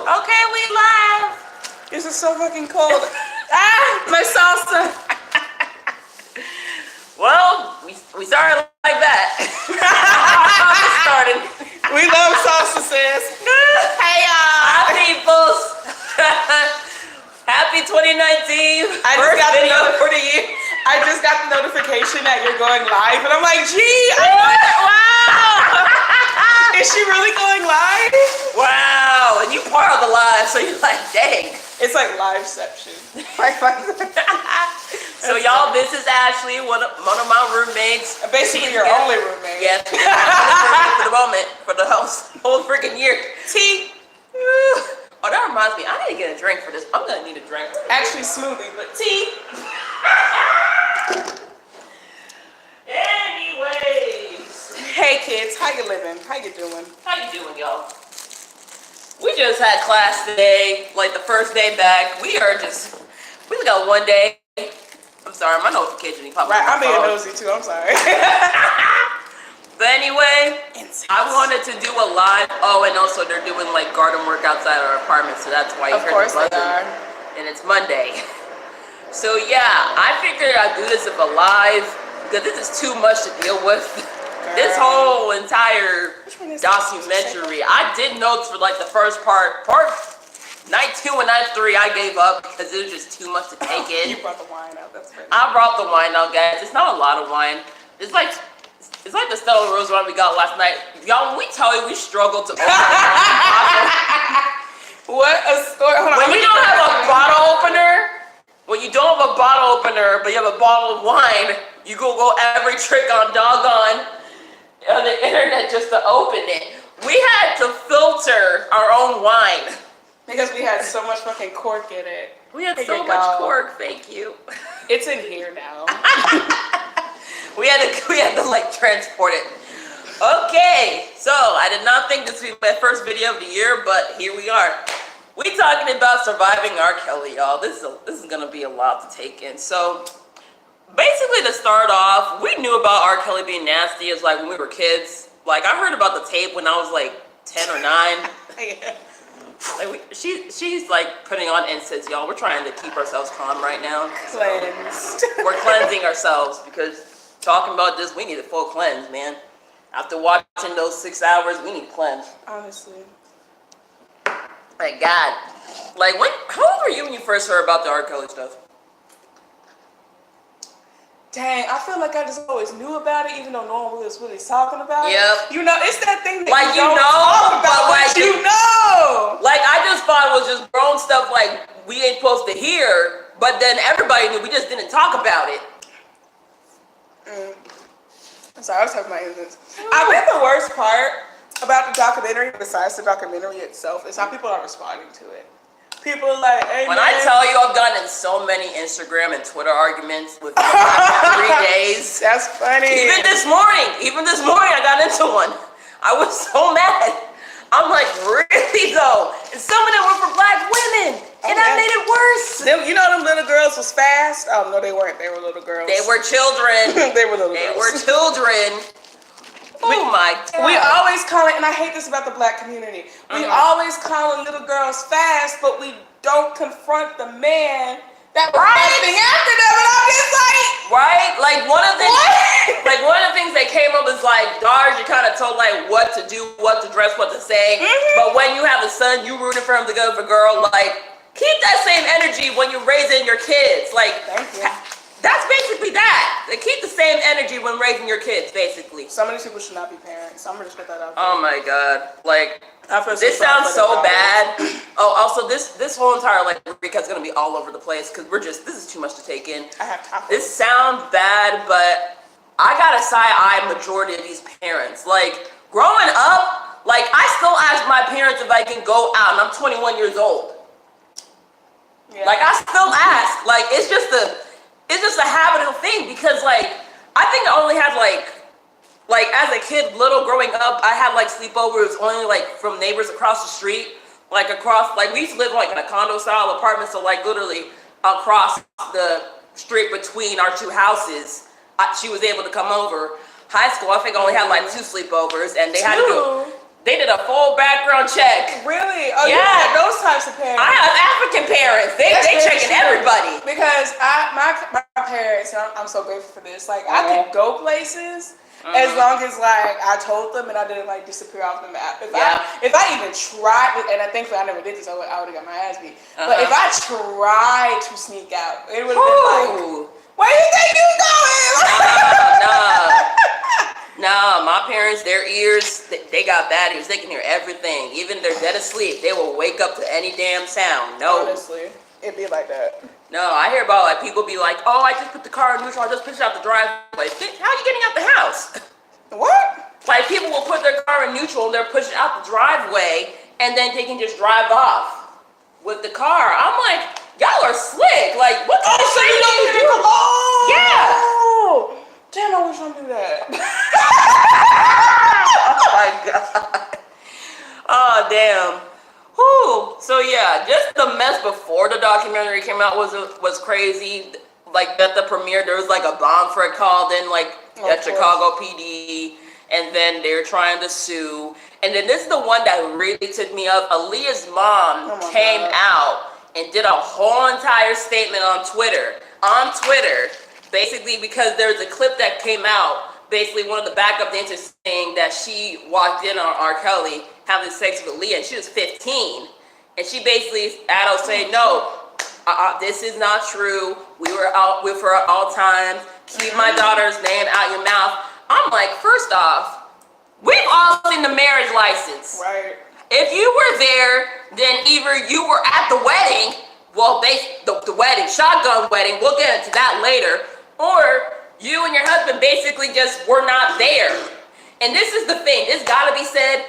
Okay, we live. This is so fucking cold. My salsa. Well, we started like that. Started. We love salsa, sis. Hey, y'all. Hi, peoples. Happy 2019. First video for the year. I just got the notification that you're going live, and I'm like, gee, wow. Is she really going live? Wow. And you part of the live, so you're like, dang. It's like liveception. So y'all, this is Ashley, one of my roommates. Basically your only roommate. Yes, for the moment, for the whole freaking year. Tea. Oh, that reminds me, I need to get a drink for this. I'm gonna need a drink. Actually smoothie, but tea. Anyways. Hey kids, how you living? How you doing? How you doing, y'all? We just had class today, like the first day back. We only got one day. I'm sorry, my notification is popping. Right, I'm being nosy too, I'm sorry. But anyway, I wanted to do a live. Oh, and also they're doing like garden work outside our apartment, so that's why you hear the buzzing. And it's Monday. So yeah, I figured I'd do this as a live because this is too much to deal with. This whole entire documentary, I did notes for like the first part night 2 and night 3, I gave up because it was just too much to take in. You brought the wine out, that's right. I brought the wine out, guys. It's not a lot of wine. It's like the Stella Rose wine we got last night. Y'all, when we tell you we struggled to open What a story. Hold on. When you don't have a bottle opener, when you don't have a bottle opener, but you have a bottle of wine, you go every trick on doggone on the internet just to open it. We had to filter our own wine. Because we had so much fucking cork in it. We had so much cork, thank you. It's in here now. we had to like transport it. Okay, so I did not think this would be my first video of the year, but here we are. We talking about surviving RKelly, y'all. This is gonna be a lot to take in. So basically, to start off, we knew about RKelly being nasty as like when we were kids. Like I heard about the tape when I was like 10 or 9. Yeah. Like she's like putting on incense, y'all. We're trying to keep ourselves calm right now. Cleansed. We're cleansing ourselves because talking about this, we need a full cleanse, man. After watching those 6 hours, we need to cleanse. Honestly. Like God, like how old were you when you first heard about the RKelly stuff? Dang, I feel like I just always knew about it, even though no one was really talking about it. Yep. You know, it's that thing that like you don't talk about, but you know. Like I just thought it was just grown stuff like we ain't supposed to hear, but then everybody knew, we just didn't talk about it. I'm sorry, I was talking about innocence. I think the worst part about the documentary, besides the documentary itself, is how people are responding to it. People are like, hey, when man. I tell you I've gotten in so many Instagram and Twitter arguments with 3 days. That's funny. Even this morning I got into one. I was so mad. I'm like, really though? And some of them were for black women. And that made it worse. You know them little girls was fast? Oh, no, they weren't. They were little girls. They were children. They were little girls. They were children. Oh my God. We always call it, and I hate this about the black community, we always call little girls fast, but we don't confront the man that was busting after them, and I'm just like... Right? Like one of the things that came up is like, daughters, you kind of told like what to do, what to dress, what to say, but when you have a son, you rooting for him to go for girl, like, keep that same energy when you're raising your kids. Like, thank you. That's basically that. They keep the same energy when raising your kids, basically. Some of these people should not be parents. So I'm gonna just put that out there. Oh my God! Like, this sounds so bad. Oh, also this whole entire like recap's gonna be all over the place because this is too much to take in. I have tacos. This sounds bad, but I got a side-eye majority of these parents. Like growing up, like I still ask my parents if I can go out, and I'm 21 years old. Yeah. Like I still ask. Like it's just a habitual thing because like I think I only had like as a kid little growing up I had like sleepovers only like from neighbors across the street, like across, like we used to live like in a condo style apartment, so like literally across the street between our 2 houses she was able to come over. High school I think I only had like 2 sleepovers, and they had to They did a full background check. Really? Oh, Yeah. you had those types of parents. I have African parents. They checking everybody. Because my parents, and I'm so grateful for this. Like, I could go places as long as like I told them and I didn't like disappear off the map. If I even tried, and thankfully I never did this, I would have got my ass beat. But if I tried to sneak out, it would have been like, where do you think you going? No, my parents, their ears, they got bad ears. They can hear everything. Even they're dead asleep, they will wake up to any damn sound. No. Honestly, it'd be like that. No, I hear about like people be like, oh, I just put the car in neutral, I just pushed it out the driveway. Bitch, how are you getting out the house? What? Like people will put their car in neutral and they're pushing out the driveway and then they can just drive off with the car. I'm like, y'all are slick. Like, what the so you don't do? Yeah. Damn, I wish I knew that. Oh my god. Oh damn. Whew. So yeah, just the mess before the documentary came out was crazy. Like at the premiere, there was like a bomb threat called in, like at Chicago PD, and then they're trying to sue. And then this is the one that really took me up. Aaliyah's mom came out and did a whole entire statement on Twitter. Basically, because there's a clip that came out, basically one of the backup dancers saying that she walked in on RKelly having sex with Aaliyah, and she was 15. And she basically, Addo saying, no, this is not true. We were out with her at all times. Keep my daughter's name out your mouth. I'm like, first off, we've all seen the marriage license. Right. If you were there, then either you were at the wedding, well, the wedding, shotgun wedding, we'll get into that later, or you and your husband basically just were not there. And this is the thing, this gotta be said,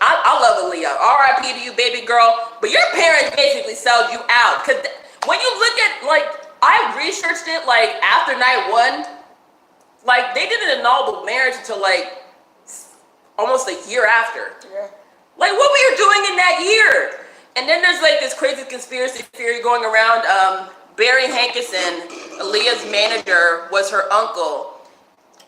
I love Aaliyah, R.I.P. to you, baby girl, but your parents basically sold you out. Because when you look at, like, I researched it, like, after night one, like, they didn't annul the marriage until, like, almost a year after. Yeah. Like, what were you doing in that year? And then there's, like, this crazy conspiracy theory going around. Barry Hankerson, Aaliyah's manager, was her uncle.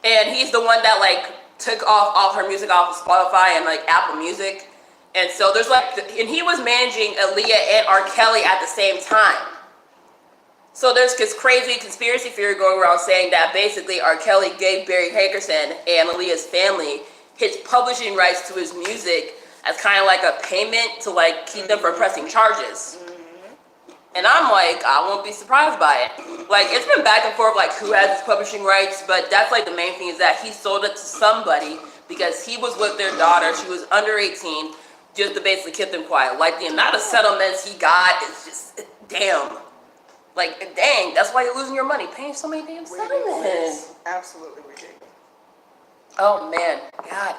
And he's the one that, like, took off all her music off of Spotify and, like, Apple Music. And so there's, like, and he was managing Aaliyah and RKelly at the same time. So there's this crazy conspiracy theory going around saying that basically RKelly gave Barry Hankerson and Aaliyah's family his publishing rights to his music as kind of like a payment to, like, keep them from pressing charges. And I'm like, I won't be surprised by it. Like, it's been back and forth, like, who has his publishing rights, but that's, like, the main thing is that he sold it to somebody because he was with their daughter. She was under 18, just to basically keep them quiet. Like, the amount of settlements he got is just, damn. Like, dang, that's why you're losing your money, paying so many damn settlements. Absolutely ridiculous. Oh, man, God.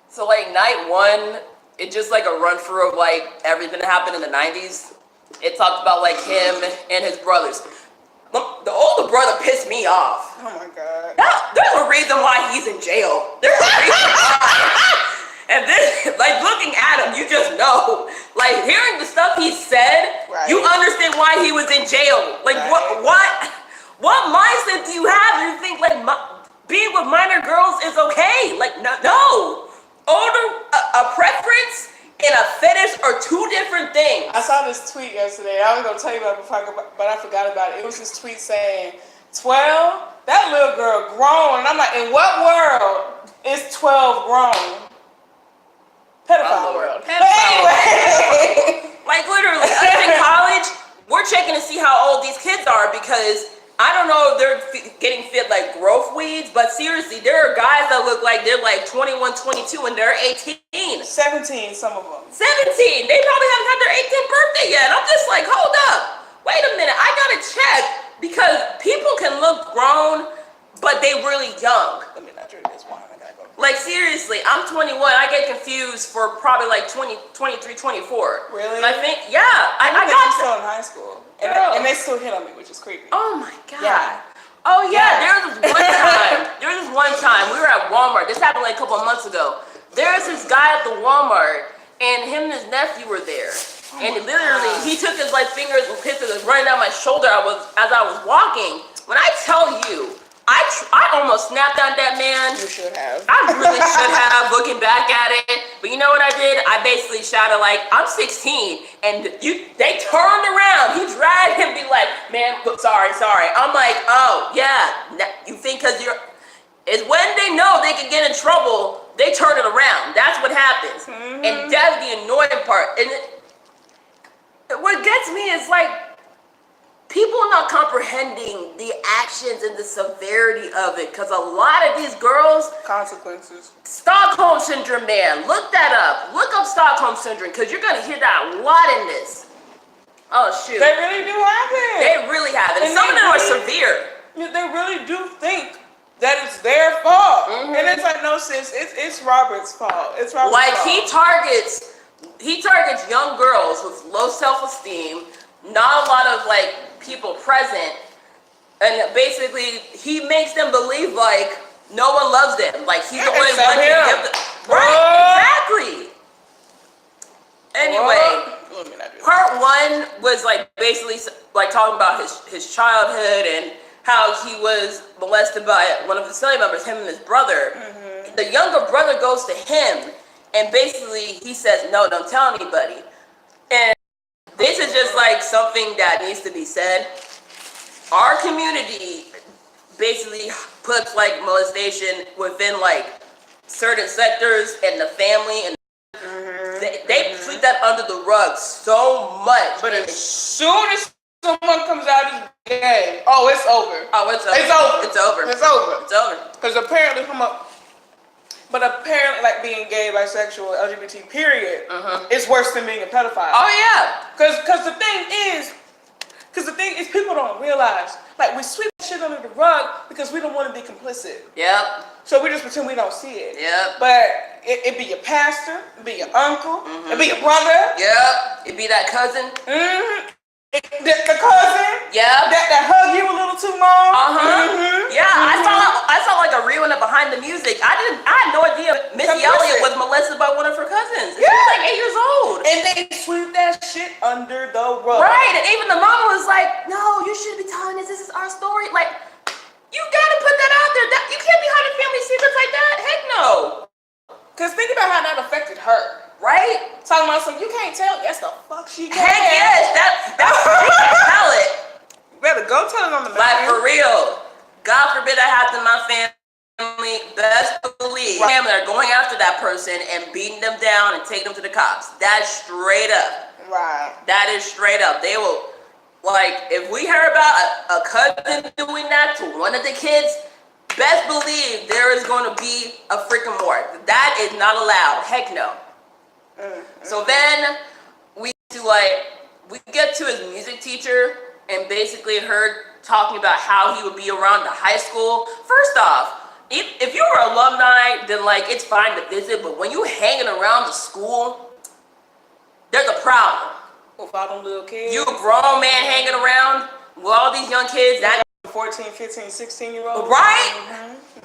So, like, night one, it's just, like, a run-through of, like, everything that happened in the 90s. It talked about, like, him and his brothers. The older brother pissed me off. Oh, my God. There's a reason why he's in jail. There's a reason why. And then, like, looking at him, you just know. Like, hearing the stuff he said, you understand why he was in jail. Like, what mindset do you have? You think, like, being with minor girls is okay? Like, no. A preference and a fetish are two different things. I saw this tweet yesterday. I was going to tell you about it before, but I forgot about it. It was this tweet saying, 12? That little girl grown. And I'm like, in what world is 12 grown? Pedophile world. But anyway. Like, literally, us in college, we're checking to see how old these kids are because I don't know if they're getting fit like growth weeds, but seriously, there are guys that look like they're like 21, 22, and they're 18. 17, some of them. 17. They probably haven't had their 18th birthday yet. I'm just like, hold up. Wait a minute. I gotta check because people can look grown, but they really young. Let me not drink this wine. I gotta go. Like, seriously, I'm 21. I get confused for probably like 20, 23, 24. Really? And I think, yeah. I got got still in high school. And they still hit on me, which is creepy. Oh my God. Yeah. Oh yeah, there was this one time, we were at Walmart. This happened like a couple of months ago. There's this guy at the Walmart, and him and his nephew were there. And literally, he took his like fingers and kisses running down my shoulder as I was walking. When I tell you, I almost snapped on that man. You should have. I really should have, looking back at it. But you know what I did? I basically shouted like, I'm 16, and they turned around. He dragged him, be like, man, sorry. I'm like, oh yeah, you think because it's when they know they can get in trouble, they turn it around. That's what happens, and that's the annoying part. And what gets me is like, people are not comprehending the actions and the severity of it, because a lot of these girls, consequences. Stockholm Syndrome, man, look that up. Look up Stockholm Syndrome, because you're going to hear that a lot in this. Oh, shoot. They really do have it. They really have it. And some of them are severe. They really do think that it's their fault. And it's like, no, sis, it's Robert's fault. It's Robert's fault. He targets young girls with low self-esteem, not a lot of like people present, and basically he makes them believe like no one loves them, like he's the only one to give them. Right, exactly. Anyway, part one was like basically like talking about his childhood and how he was molested by one of his family members, him and his brother. The younger brother goes to him and basically he says, no, don't tell anybody. And this is just like something that needs to be said. Our community basically puts like molestation within like certain sectors and the family, and they sweep that under the rug so much. But as soon as someone comes out as gay, oh, it's over. Oh, it's over. It's over. It's over. It's over. It's over. Because apparently like being gay, bisexual, LGBT, period, is worse than being a pedophile. Oh yeah. Because the thing is, people don't realize, like, we sweep shit under the rug because we don't want to be complicit. Yep. So we just pretend we don't see it. Yep. But it be your pastor, it be your uncle, it be your brother. Yep. It be that cousin. The cousin. Yeah. That hug you a little too long. Yeah, I saw like a reel in it behind the music. I had no idea Missy Elliott was molested by one of her cousins. She was like 8 years old. And they sweep that shit under the rug. Right, and even the mama was like, no, you shouldn't be telling this. This is our story. Like, you gotta put that out there. You can't be hiding family secrets like that. Heck no. Because think about how that affected her. Right? Talking about something you can't tell. Yes, the fuck she can. Heck yes, that's she can't tell it. You better go tell it on the man. Like, for real. God forbid that happens in my family. Best believe family are going after that person and beating them down and taking them to the cops. That's straight up. Right. That is straight up. They will, like, if we hear about a cousin doing that to one of the kids, best believe there is going to be a freaking war. That is not allowed. Heck no. So then we get to his music teacher and basically heard talking about how he would be around the high school. First off, if you were alumni, then like it's fine to visit, but when you hanging around the school, there's a problem. With all them little kids. You a grown man hanging around with all these young kids. That 14, 15, 16-year-olds. Right?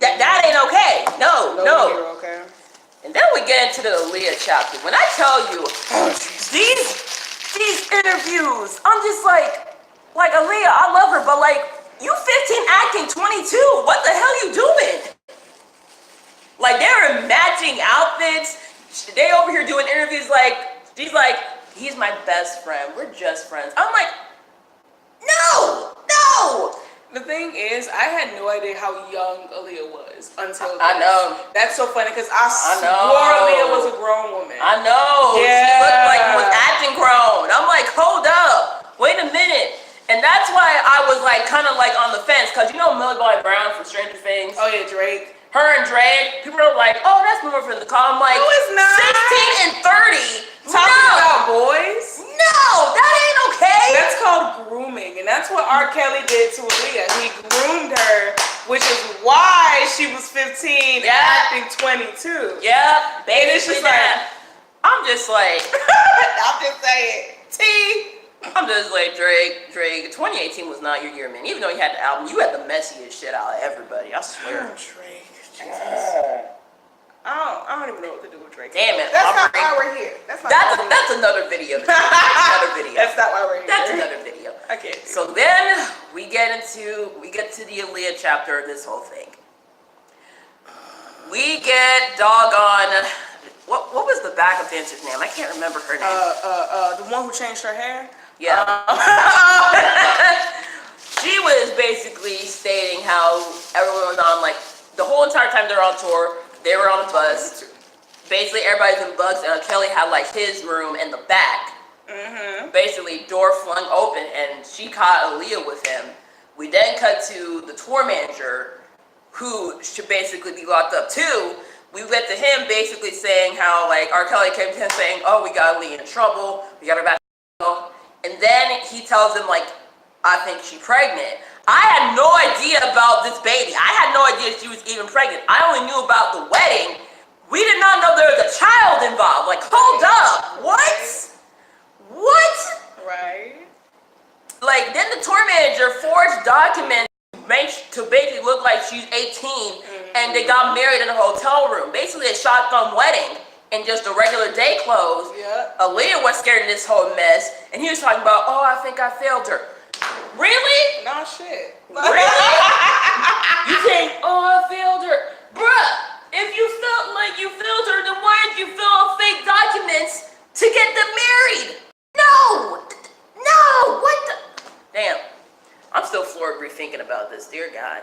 That ain't okay. No. Okay. And then we get into the Aaliyah chapter. When I tell you, these interviews, I'm just like Aaliyah, I love her, but like, you 15 acting 22. What the hell you doing? Like, they're in matching outfits. They over here doing interviews like, she's like, he's my best friend. We're just friends. I'm like, no. The thing is, I had no idea how young Aaliyah was until then. I know. That's so funny because I swore Aaliyah was a grown woman. I know. Yeah. She looked like she was acting grown. I'm like, hold up. Wait a minute. And that's why I was like kind of like on the fence, because you know Millie Bobby Brown from Stranger Things? Oh yeah, Drake. Her and Drake, people are like, oh, that's more from the call. I'm like, no, it's not. 16 and 30. Talking about boys? No, that ain't okay. That's called grooming, and that's what RKelly did to Aaliyah. He groomed her, which is why she was 15 acting 22. Yeah, and it's just like, I'm just like, I'm just saying, I'm just like, Drake, 2018 was not your year, man. Even though you had the album, you had the messiest shit out of everybody, I swear. Oh, Drake, Jesus. I don't even know what to do with Drake. Damn it. That's not why we're here. That's another video. That's not why we're here. That's another video. I can't do So then we get get to the Aaliyah chapter of this whole thing. We get doggone. What was the backup dancer's name? I can't remember her name. The one who changed her hair. Yeah. She was basically stating how everyone was on, like, the whole entire time they're on tour, they were on a bus. Basically, everybody's in bugs, and Kelly had, like, his room in the back. Mm-hmm. Basically, door flung open, and she caught Aaliyah with him. We then cut to the tour manager, who should basically be locked up too. We went to him basically saying how, like, RKelly came to him saying, oh, we got Aaliyah in trouble, we got her back. And then he tells him, like, I think she's pregnant. I had no idea about this baby. I had no idea she was even pregnant. I only knew about the wedding. We did not know there was a child involved. Like, hold up. What? What? Right. Like, then the tour manager forged documents to basically look like she's 18, and they got married in a hotel room. Basically a shotgun wedding in just a regular day clothes. Yeah. Aaliyah was scared of this whole mess, and he was talking about, oh, I think I failed her. Really? Nah, shit. Really? You think, oh, I failed her. Bruh, if you felt like you failed her, then why did you fill out fake documents to get them married? No! No! What the? Damn. I'm still floored rethinking about this. Dear God.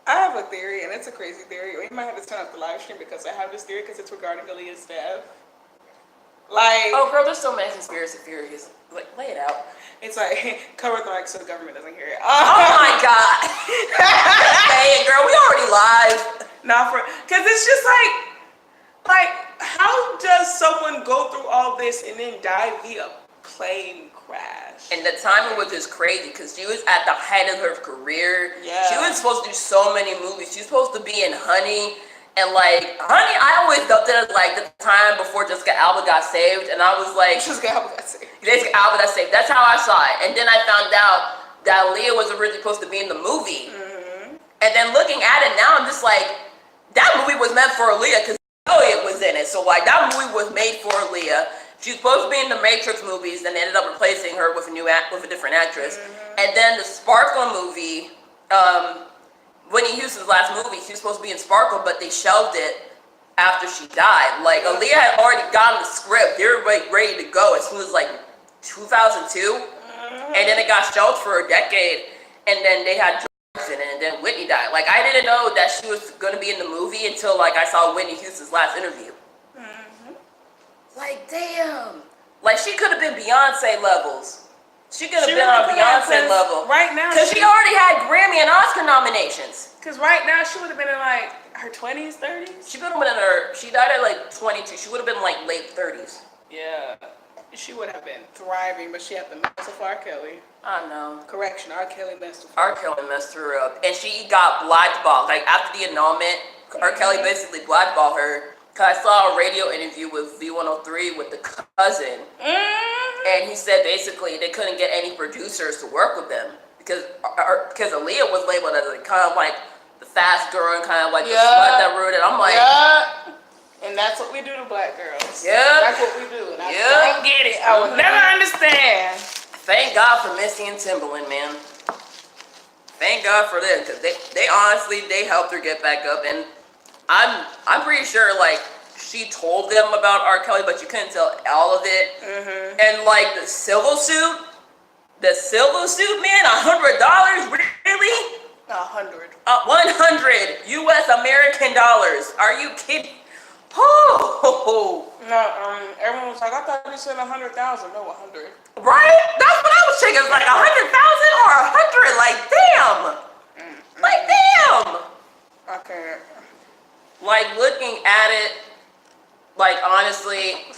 I have a theory, and it's a crazy theory. We might have to turn off the live stream because I have this theory because it's regarding Aaliyah's death. Like, oh, girl, there's so many conspiracy theories. Like, lay it out. It's like, cover the mic so the government doesn't hear it. Oh my God. Hey, girl, we already live. Not for, because it's just like, how does someone go through all this and then die via plane crash? And the timing was just crazy because she was at the height of her career. Yeah. She was supposed to do so many movies. She was supposed to be in Honey. And like, Honey, I always felt it as like the time before Jessica Alba got saved. And I was like, Jessica Alba got saved. Jessica Alba got saved. That's how I saw it. And then I found out that Aaliyah was originally supposed to be in the movie. Mm-hmm. And then looking at it now, I'm just like, that movie was meant for Aaliyah because Elliot was in it. So like, that movie was made for Aaliyah. She was supposed to be in the Matrix movies, and they ended up replacing her with a different actress. Mm-hmm. And then the Sparkle movie, Whitney Houston's last movie, she was supposed to be in Sparkle, but they shelved it after she died. Like, Aaliyah had already gotten the script. They were like ready to go as soon as like 2002. And then it got shelved for a decade. And then they had George in it, and then Whitney died. Like, I didn't know that she was going to be in the movie until like I saw Whitney Houston's last interview. Like, damn. Like, she could have been Beyonce levels. She could have been on Beyonce level. Right now. Because she already had Grammy and Oscar nominations. Because right now, she would have been in like her 20s, 30s. She could have been in she died at like 22. She would have been like late 30s. Yeah. She would have been thriving, but she had the mess of RKelly. I know. Correction, RKelly messed her up. RKelly messed her up. And she got blackballed. Like, after the annulment, RKelly basically blackballed her. Because I saw a radio interview with V103 with the cousin. And he said basically they couldn't get any producers to work with them. Because Aaliyah was labeled as like, kind of like the fast girl and kind of like the slut that ruined it. I'm like... Yeah. And that's what we do to black girls. Yeah. That's what we do. And I don't get it. I will never understand. Thank God for Missy and Timbaland, man. Thank God for them. Because they honestly, they helped her get back up. And I'm pretty sure, like, she told them about RKelly, but you couldn't tell all of it. Mm-hmm. And, like, the civil suit, man, $100? Really? 100. 100 U.S. American dollars. Are you kidding? Oh. No, everyone was like, I thought you said 100,000. No, 100. Right? That's what I was thinking. It's like 100,000 or 100. Like, damn. Like, damn. Okay. Like, looking at it, like, honestly,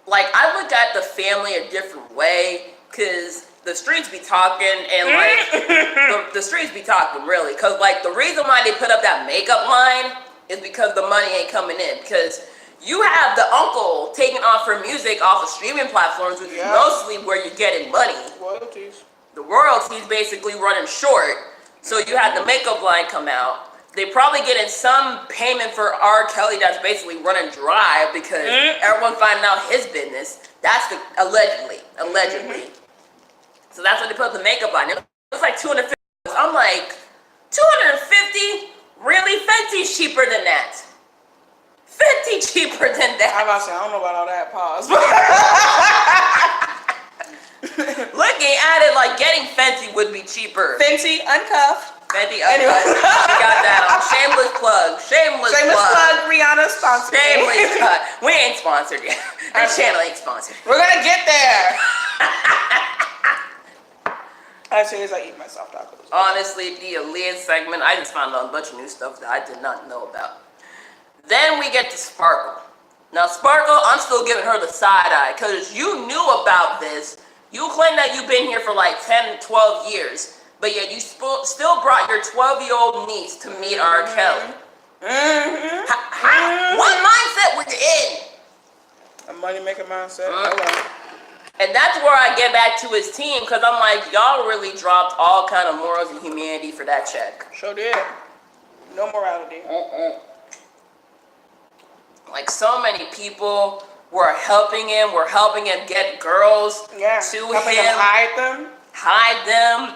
like, I look at the family a different way, because the streets be talking, and, like, the streets be talking, really, because, like, the reason why they put up that makeup line is because the money ain't coming in, because you have the uncle taking off her music off of streaming platforms, which is mostly where you're getting money. Royalties. The royalties basically running short, so you had the makeup line come out. They probably getting some payment for RKelly that's basically running dry because everyone finding out his business. That's the allegedly. So that's what they put the makeup on. was like $250. I'm like, $250? Really? Fenty's cheaper than that. Fenty cheaper than that. I'm about to say, I don't know about all that. Pause. Looking at it, like getting Fenty would be cheaper. Fenty uncuffed. Fenty uncuffed. We got that on. Shameless plug. Shameless plug. Rihanna sponsor. Shameless plug. We ain't sponsored yet. Our channel ain't sponsored. We're gonna get there. Actually, as I eat my soft tacos. Honestly, the Aaliyah segment, I just found out a bunch of new stuff that I did not know about. Then we get to Sparkle. Now, Sparkle, I'm still giving her the side eye because you knew about this. You claim that you've been here for like 10, 12 years, but yet you still brought your 12-year-old niece to meet RKelly. What mindset were you in? A money-making mindset. Hello. And that's where I get back to his team because I'm like, y'all really dropped all kind of morals and humanity for that check. Sure did. No morality. Like so many people were helping him get girls to helping him, hide them,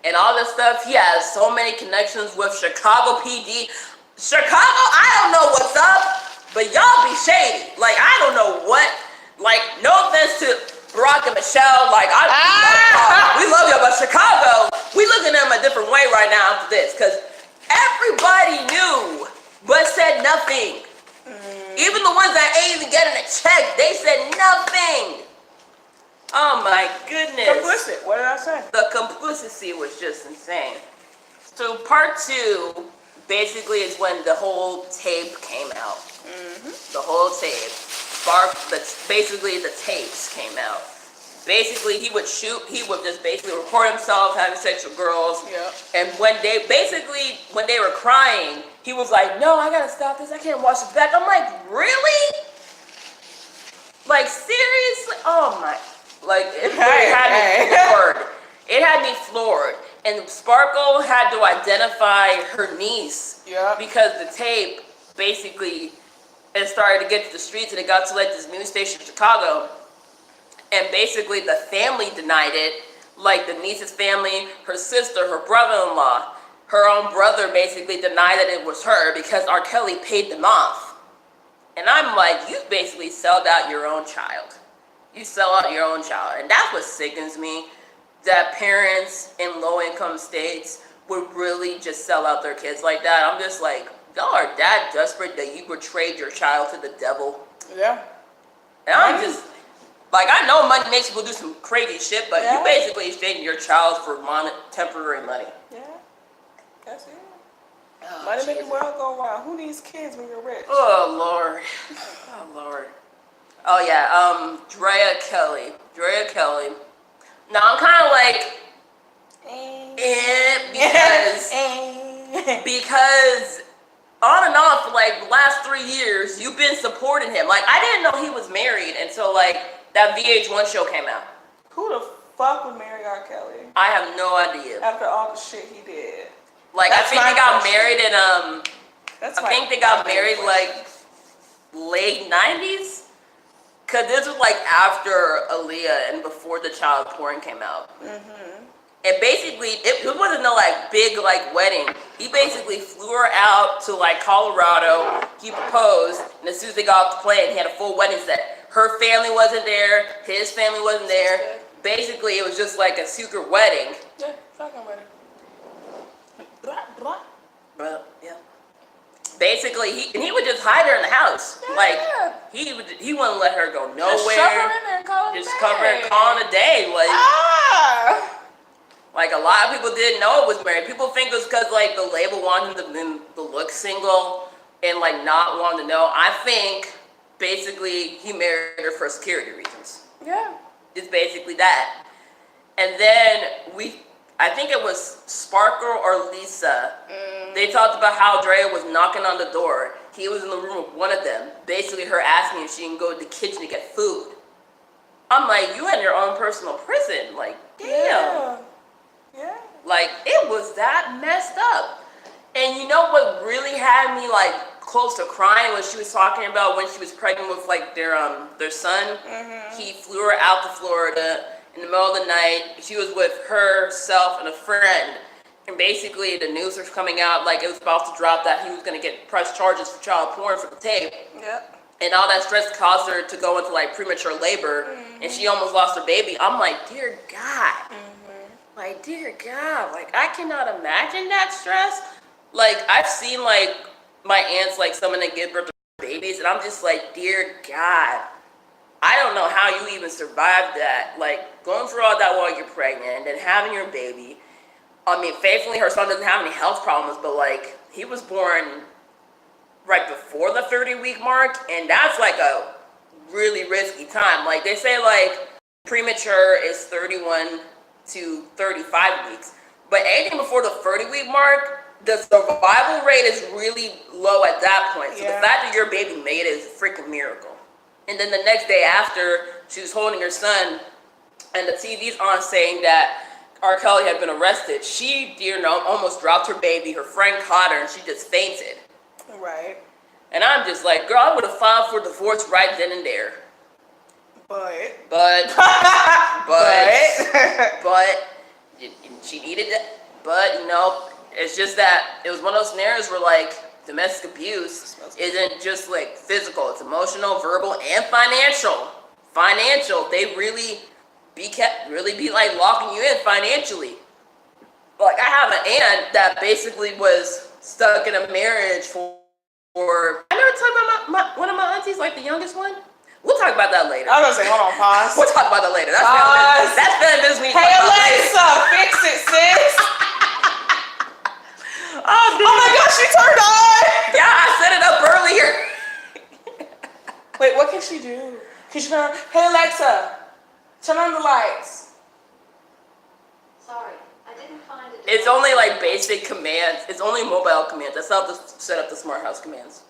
and all this stuff. He has so many connections with Chicago PD. Chicago, I don't know what's up, but y'all be shady. Like I don't know what. Like no offense to Barack and Michelle, like we love y'all, but Chicago, we looking at them a different way right now after this, because everybody knew but said nothing. Even the ones that ain't even getting a check, they said nothing. Oh my goodness. Complicit. What did I say? The complicity was just insane. So part 2 basically is when the whole tape came out. The whole tape. Basically the tapes came out. Basically he would just basically record himself having sex with girls. Yeah. And when they were crying, he was like, no, I gotta stop this. I can't watch it back. I'm like, really? Like seriously? Oh my, like it really had me floored. It had me floored. And Sparkle had to identify her niece. Yeah. Because the tape basically it started to get to the streets and it got to like this news station in Chicago. And basically the family denied it. Like the niece's family, her sister, her brother-in-law, her own brother basically denied that it was her because RKelly paid them off. And I'm like, you basically sold out your own child. You sell out your own child. And that's what sickens me, that parents in low-income states would really just sell out their kids like that. I'm just like, y'all are that desperate that you betrayed your child to the devil. Yeah. And I'm just, like, I know money makes people do some crazy shit, but you basically exchanging your child for temporary money. Yeah. That's it. Money make the world go round. Who needs kids when you're rich? Oh, Lord. Oh, Lord. Oh, yeah. RKelly. Now, I'm kind of like, because on and off for like the last 3 years, you've been supporting him. Like, I didn't know he was married until like that VH1 show came out. Who the fuck would marry RKelly? I have no idea. After all the shit he did. Like, I think they got married in, I think they got married like late 90s. Cause this was like after Aaliyah and before the child porn came out. And basically, it wasn't no like big like wedding. He basically flew her out to like Colorado. He proposed, and as soon as they got off the plane, he had a full wedding set. Her family wasn't there. His family wasn't there. Basically, it was just like a secret wedding. Yeah, fucking wedding. But yeah. Basically, he would just hide her in the house. Yeah. Like he wouldn't let her go nowhere. Just shove her in there and call it Just cover and call it a day. Like. Like, a lot of people didn't know it was married. People think it was because, like, the label wanted him to look single and, like, not want to know. I think, basically, he married her for security reasons. Yeah. It's basically that. And then I think it was Sparkle or Lisa. They talked about how Drea was knocking on the door. He was in the room with one of them. Basically, her asking if she can go to the kitchen to get food. I'm like, you had your own personal prison. Like, damn. Yeah. Like, it was that messed up. And you know what really had me, like, close to crying was she was talking about when she was pregnant with, like, their son. He flew her out to Florida, in the middle of the night. She was with herself and a friend. And basically, the news was coming out like it was about to drop that he was going to get press charges for child porn for the tape. Yep. And all that stress caused her to go into like premature labor, and she almost lost her baby. I'm like, dear God, like dear God, like I cannot imagine that stress. Like I've seen like my aunts, like someone that give birth to babies, and I'm just like, dear God, I don't know how you even survived that. Like going through all that while you're pregnant and having your baby. I mean, thankfully her son doesn't have any health problems, but like he was born right before the 30-week mark, and that's like a really risky time. Like they say like premature is 31 to 35 weeks, but anything before the 30-week mark, the survival rate is really low at that point. So the fact that your baby made it is a freaking miracle. And then the next day after, she was holding her son, and the TV's on saying that RKelly had been arrested. She, almost dropped her baby. Her friend caught her, and she just fainted. Right. And I'm just like, girl, I would have filed for divorce right then and there. But she needed it. But, it's just that it was one of those scenarios where, like, domestic abuse isn't just, like, physical. It's emotional, verbal, and financial. They really be, like, locking you in financially. Like, I have an aunt that basically was stuck in a marriage for I never talked about one of my aunties, like the youngest one. We'll talk about that later. I was gonna say, hold on, pause. We'll talk about that later. That's feminist. Hey Alexa, fix it, sis. Oh my gosh, she turned on. Yeah, I set it up earlier. Wait, what can she do? Can she turn on? Hey Alexa, turn on the lights. Sorry, I didn't find it. It's only like basic commands. It's only mobile commands. That's how to set up the smart house commands.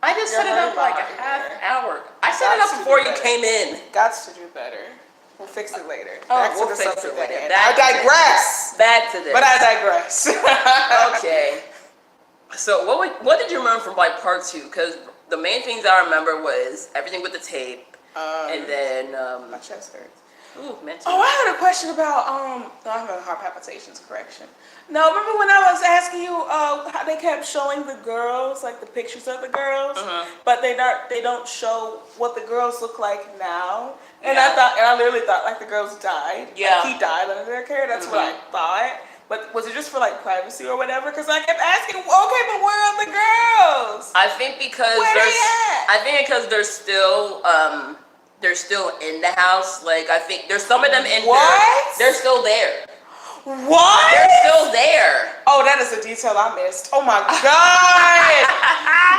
I just set it up like a half hour. I set it up before you came in. Gots to do better. We'll fix it later. We'll fix it later. I digress. Back to this. But I digress. Okay. So what did you remember from like part 2? Because the main things I remember was everything with the tape, and then my chest hurts. Ooh, mental. Oh, I had a question about no, I'm having heart palpitations. Correction. No, remember when I was asking you how they kept showing the girls, like the pictures of the girls, but they don't show what the girls look like now. And I literally thought like the girls died. Yeah. Like he died under their care. That's what I thought. But was it just for like privacy or whatever? Because I kept asking, okay, but where are the girls? I think because they're still in the house. Like I think there's some of them in there. They're still there. What? They're still there. Oh, that is a detail I missed. Oh my God!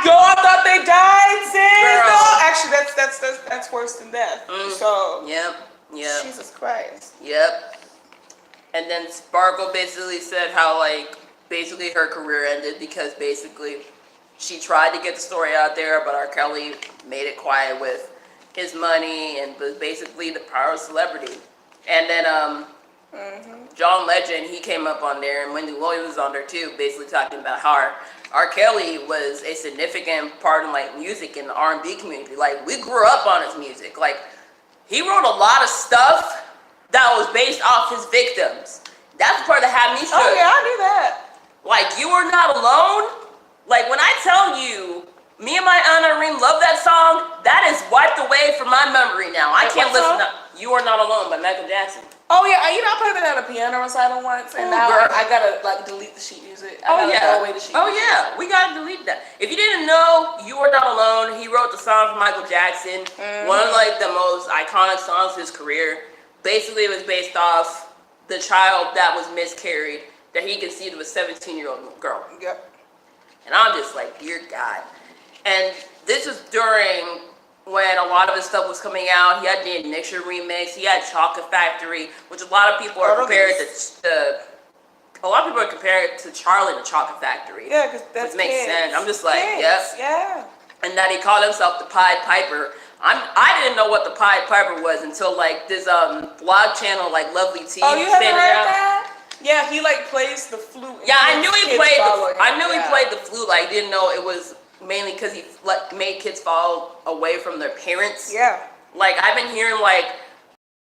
Yo, I thought they died, sis. Girl. No, actually, that's worse than death. So. Yep. Jesus Christ. Yep. And then Sparkle basically said how like basically her career ended because basically she tried to get the story out there, but RKelly made it quiet with his money and was basically the power of celebrity. And then John Legend, he came up on there, and Wendy Williams was on there too, basically talking about how RKelly was a significant part of like music in the R&B community. Like we grew up on his music. Like he wrote a lot of stuff that was based off his victims. That's the part that had me shook. Oh yeah, I knew that. Like You Are Not Alone. Like when I tell you, me and my Aunt Irene love that song, that is wiped away from my memory now. I can't listen to You Are Not Alone by Michael Jackson. Oh yeah, I played it at a piano recital once, and now I gotta like delete the sheet music. I gotta throw away the sheet music. Yeah, we gotta delete that. If you didn't know, You Are Not Alone, he wrote the song for Michael Jackson. One of like the most iconic songs of his career. Basically, it was based off the child that was miscarried that he conceived of a 17-year-old girl. Yep. And I'm just like, dear God. And this was during when a lot of his stuff was coming out. He had the Ignition remix. He had Chocolate Factory, which a lot of people are comparing it to Charlie the Chocolate Factory. Yeah, because that makes sense. I'm just like, kids. Yeah. And that he called himself the Pied Piper. I didn't know what the Pied Piper was until like this vlog channel like Lovely Tea. Oh, you haven't heard that? Yeah, he like plays the flute. Yeah, I knew he played the flute. Like, didn't know it was mainly because he made kids fall away from their parents. Yeah. Like I've been hearing like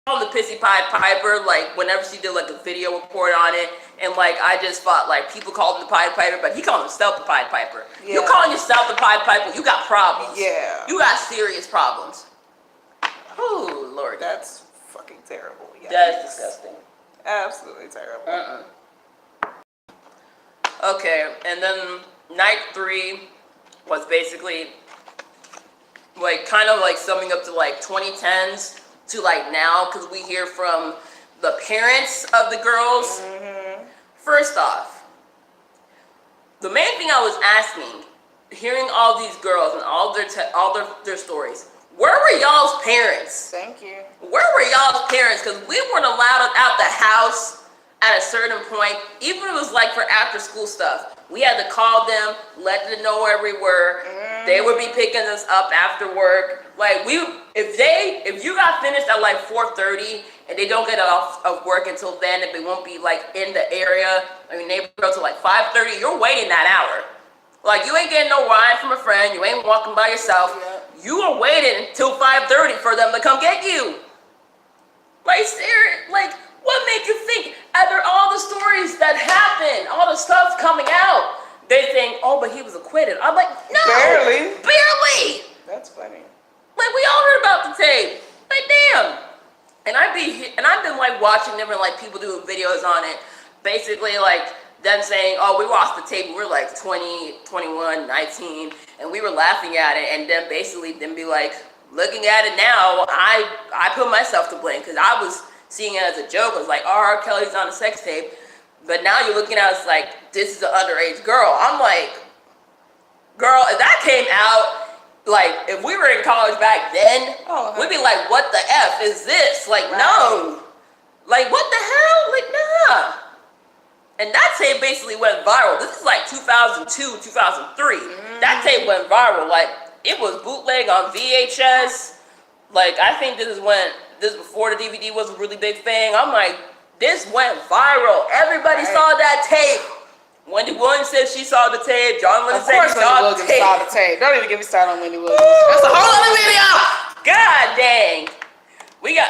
called the Pissy Pied Piper, like, whenever she did, like, a video report on it, and, like, I just thought, like, people called him the Pied Piper, but he called himself the Pied Piper. Yeah. You calling yourself the Pied Piper, you got problems. Yeah. You got serious problems. Oh, Lord. That's fucking terrible. Yikes. That is disgusting. Absolutely terrible. Okay, and then night 3 was basically, like, kind of, like, summing up to, like, 2010s to, like, now, because we hear from the parents of the girls. First off, the main thing I was asking, hearing all these girls and all their stories, where were y'all's parents? Thank you. Where were y'all's parents? Because we weren't allowed out the house at a certain point, even if it was like for after school stuff. We had to call them, let them know where we were. They would be picking us up after work. Like, if you got finished at like 4:30 and they don't get off of work until then, if they won't be like in the area, I mean, neighborhood till like 5:30, you're waiting that hour. Like, you ain't getting no ride from a friend, you ain't walking by yourself. You are waiting until 5:30 for them to come get you. Like, serious, like, what made you think, after all the stories that happened, all the stuff coming out, they think, oh, but he was acquitted. I'm like, no. Barely. Barely. That's funny. Like, we all heard about the tape. Like, damn. And I've been like watching different like people doing videos on it. Basically, like them saying, oh, we watched the tape. We were like 20, 21, 19, and we were laughing at it. And then basically them be like, looking at it now, I put myself to blame because I was seeing it as a joke. It was like, oh, R. Kelly's on a sex tape. But now you're looking at it as like, this is an underage girl. I'm like, girl, if that came out, like, if we were in college back then, we'd be like, what the F is this? Like, no. Like, what the hell? Like, nah. And that tape basically went viral. This is like 2002, 2003. That tape went viral. Like, it was bootleg on VHS. Like, I think this is before the DVD was a really big thing. I'm like, this went viral. Everybody saw that tape. Wendy Williams said she saw the tape. John Lennon said he saw the tape. Saw the tape. Don't even get me started on Wendy Williams. That's a whole other video. God dang.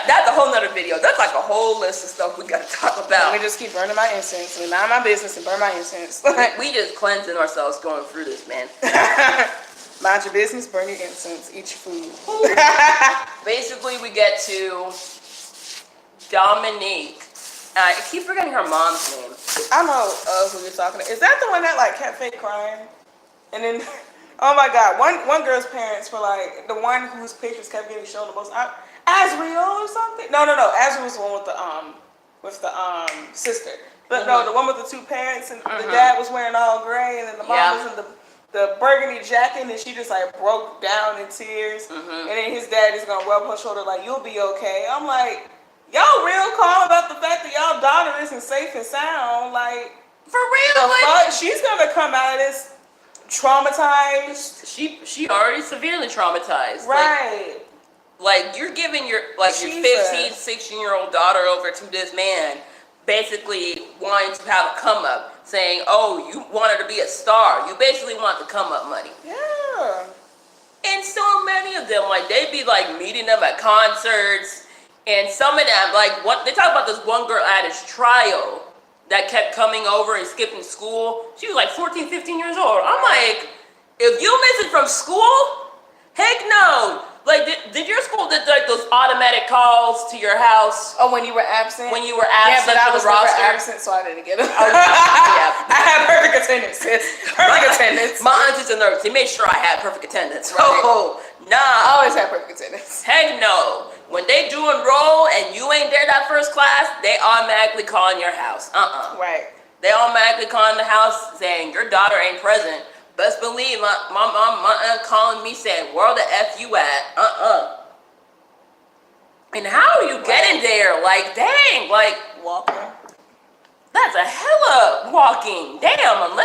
That's a whole nother video. That's like a whole list of stuff we gotta talk about. Let me just keep burning my incense. And mind my business and burn my incense. We just cleansing ourselves going through this, man. Mind your business, burn your incense, eat your food. Basically, we get to Dominique. I keep forgetting her mom's name. I know who you're talking to. Is that the one that like kept fake crying? And then, oh my God, one girl's parents were like the one whose pictures kept getting shown the most. Azriel or something? No. Azriel was the one with the sister. But no, the one with the two parents and the dad was wearing all gray and then the mom was in the burgundy jacket and she just like broke down in tears. And then his dad is gonna rub her shoulder like, you'll be okay. I'm like, y'all real calm about the fact that y'all daughter isn't safe and sound. Like, for real? Like, she's gonna come out of this traumatized. She already severely traumatized. Right. Like you're giving your 15, 16-year-old daughter over to this man, basically wanting to have a come up, saying, oh, you want her to be a star. You basically want the come up money. Yeah. And so many of them, like, they'd be like meeting them at concerts. And some of them, like, they talk about this one girl at his trial that kept coming over and skipping school. She was like 14, 15 years old. I'm like, if you miss it from school, heck no. Like, did your school did like those automatic calls to your house? Oh, when you were absent? When you were absent, yeah, but I was never absent, so I didn't get it. Oh, yeah. I had perfect attendance, sis. Perfect attendance. My aunties and nerds, they made sure I had perfect attendance, right? Oh, nah. I always had perfect attendance. Heck no. When they do enroll and you ain't there that first class, they automatically call in your house. Right. They automatically call in the house saying your daughter ain't present. Best believe my aunt calling me saying, where the F you at? And how are you getting there? Like, dang, like, walking. That's a hella walking. Damn,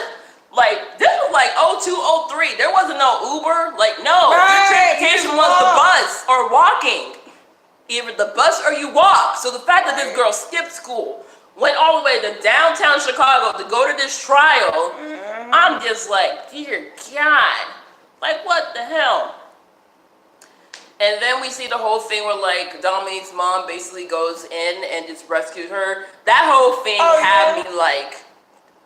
like, this was like 02, 03. There wasn't no Uber. Like, no. Your transportation was the bus or walking. Either the bus or you walk. So the fact that this girl skipped school, went all the way to downtown Chicago to go to this trial, I'm just like, dear God. Like, what the hell? And then we see the whole thing where like Dominique's mom basically goes in and just rescues her. That whole thing had me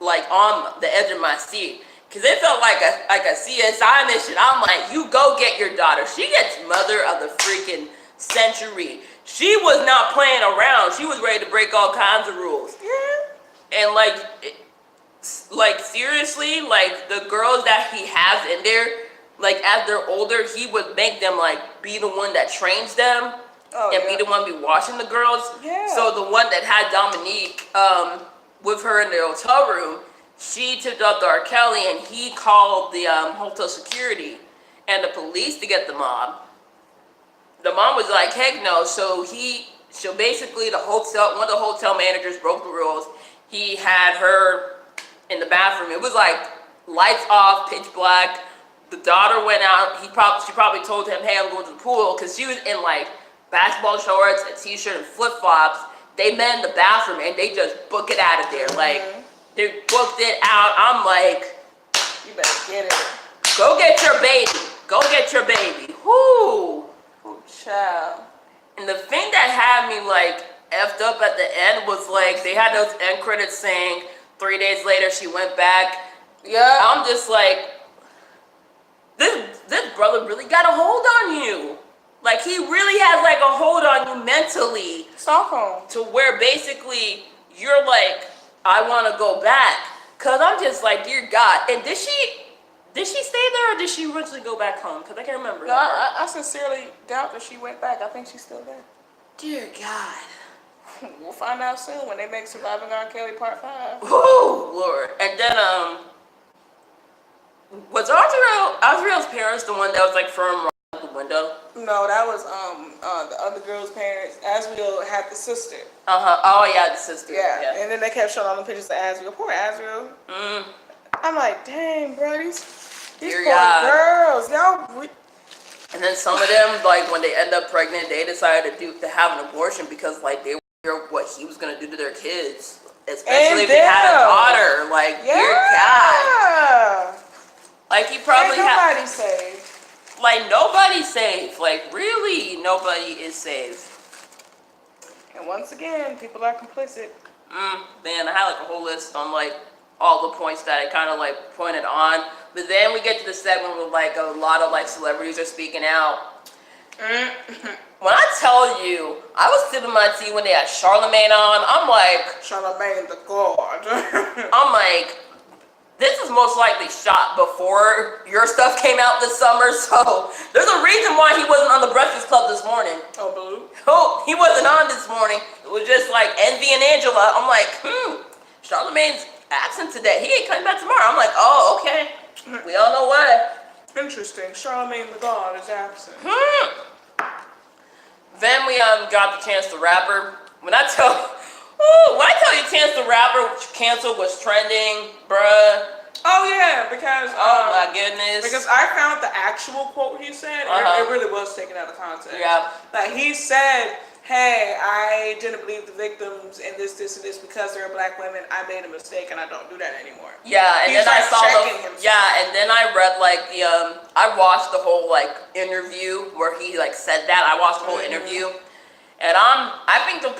like on the edge of my seat. Cause it felt like a CSI mission. I'm like, you go get your daughter. She gets mother of the freaking century. She was not playing around. She was ready to break all kinds of rules. Yeah. And like seriously, like the girls that he has in there, like as they're older, he would make them like be the one that trains them be the one be watching the girls. Yeah. So the one that had Dominique with her in the hotel room, she tipped off to RKelly and he called the hotel security and the police to get the mom. The mom was like, heck no. So basically one of the hotel managers broke the rules. He had her in the bathroom. It was like lights off, pitch black. The daughter went out. She probably told him, hey, I'm going to the pool, because she was in like basketball shorts, a t-shirt, and flip-flops. They met in the bathroom and they just book it out of there. Like, they booked it out. I'm like, you better get it. Go get your baby. Go get your baby. Whoo. Oh, child. And the thing that had me like effed up at the end was like they had those end credits saying 3 days later she went back. Yeah. I'm just like, this brother really got a hold on you. Like he really has like a hold on you mentally. Stockholm. To where basically you're like, I want to go back. Cause I'm just like, dear God. And did she stay there or did she originally go back home? Cause I can't remember. No, I sincerely doubt that she went back. I think she's still there. Dear God. We'll find out soon when they make Surviving RKelly Part 5. Oh Lord. And then was Azriel's parents the one that was like firm out the window? No, that was the other girl's parents. Azriel had the sister. Oh yeah, the sister. Yeah. And then they kept showing all the pictures of Azriel. Poor Azriel. I'm like, dang, bro, these poor girls, y'all. And then some of them, like when they end up pregnant, they decided to have an abortion because like they were what he was gonna do to their kids, especially if they had a daughter. Like, dear God. Like he probably nobody's safe. Like nobody's safe. Like really, nobody is safe. And once again, people are complicit. Man, I had like a whole list on like all the points that I kind of like pointed on. But then we get to the segment where like a lot of like celebrities are speaking out. When I tell you, I was sipping my tea when they had Charlemagne on. I'm like, Charlemagne the God. I'm like, this is most likely shot before your stuff came out this summer. So there's a reason why he wasn't on the Breakfast Club this morning. Oh, Blue? Oh, he wasn't on this morning. It was just like Envy and Angela. I'm like, Charlemagne's absent today. He ain't coming back tomorrow. I'm like, oh, okay. We all know why. Interesting. Charlemagne the God is absent. Then we got the Chance the Rapper. When I tell you Chance the Rapper canceled was trending, bruh. Oh yeah, because oh my goodness. Because I found the actual quote he said. It really was taken out of context. Yeah. Like he said, hey, I didn't believe the victims and this and this because they're black women. I made a mistake and I don't do that anymore. Yeah, and He's then I saw himself. and then I read like the I watched the whole like interview where he like said that. I watched the whole interview, and I think the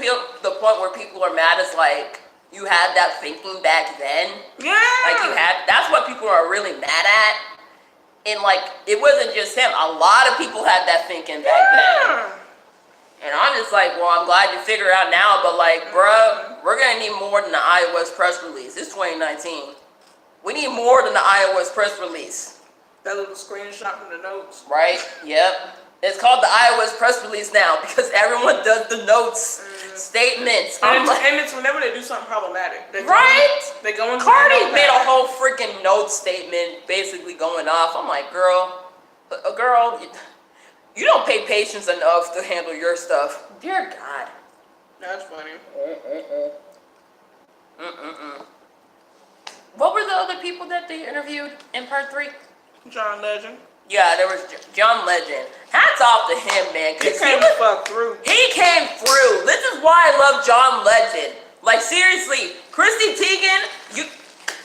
point where people are mad is like you had that thinking back then. Yeah. Like that's what people are really mad at. And like it wasn't just him. A lot of people had that thinking back then. And I'm just like, well, I'm glad you figure it out now, but like, bruh, we're gonna need more than the iOS press release. It's 2019. We need more than the iOS press release. That little screenshot from the notes. Right? Yep. It's called the iOS press release now because everyone does the notes, statements. And it's whenever they do something problematic. They go into Cardi made a whole freaking note statement basically going off. I'm like, girl, you don't pay patience enough to handle your stuff. Dear God. That's funny. What were the other people that they interviewed in part 3? John Legend. Yeah, there was John Legend. Hats off to him, man. He came through. He came through. This is why I love John Legend. Like, seriously, Chrissy Teigen,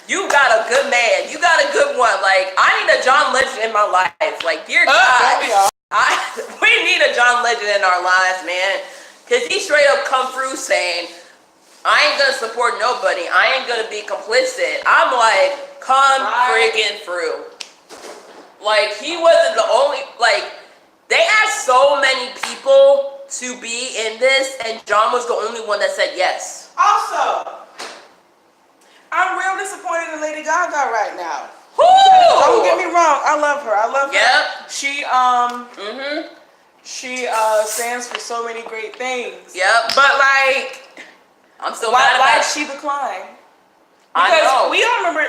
you got a good man. You got a good one. Like, I need a John Legend in my life. Like, dear God. We need a John Legend in our lives, man. Because he straight up come through saying, I ain't gonna support nobody. I ain't gonna be complicit. I'm like, come freaking through. Like, he wasn't the only, like, they asked so many people to be in this, and John was the only one that said yes. Also, I'm real disappointed in Lady Gaga right now. Woo! Don't get me wrong, I love her. I love her. Yep. She stands for so many great things. Yep. But like, I'm still why mad about did it. she decline? I Because know. we all remember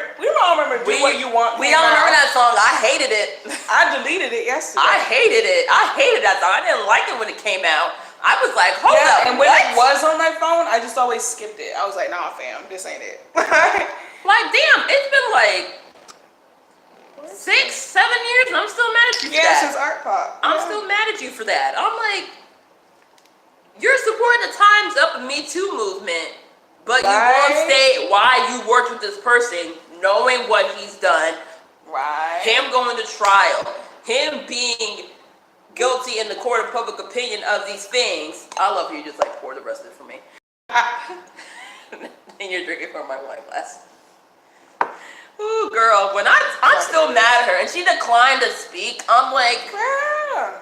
Do What You Want. We all remember that song. I hated it. I deleted it yesterday. I hated it. I hated that song. I didn't like it when it came out. I was like, hold up. And when what? it was on my phone, I just always skipped it. I was like, nah, fam, this ain't it. Like, damn, it's been like 6, 7 years, and I'm still mad at you for that. Since Art Pop. I'm still mad at you for that. I'm like, you're supporting the Time's Up and Me Too movement, but you won't state why you worked with this person, knowing what he's done. Right. Him going to trial. Him being guilty in the court of public opinion of these things. I love you. Just like pour the rest of it for me. And you're drinking from my wine glass. Ooh, girl. When I'm still mad at her, and she declined to speak. I'm like, Yeah.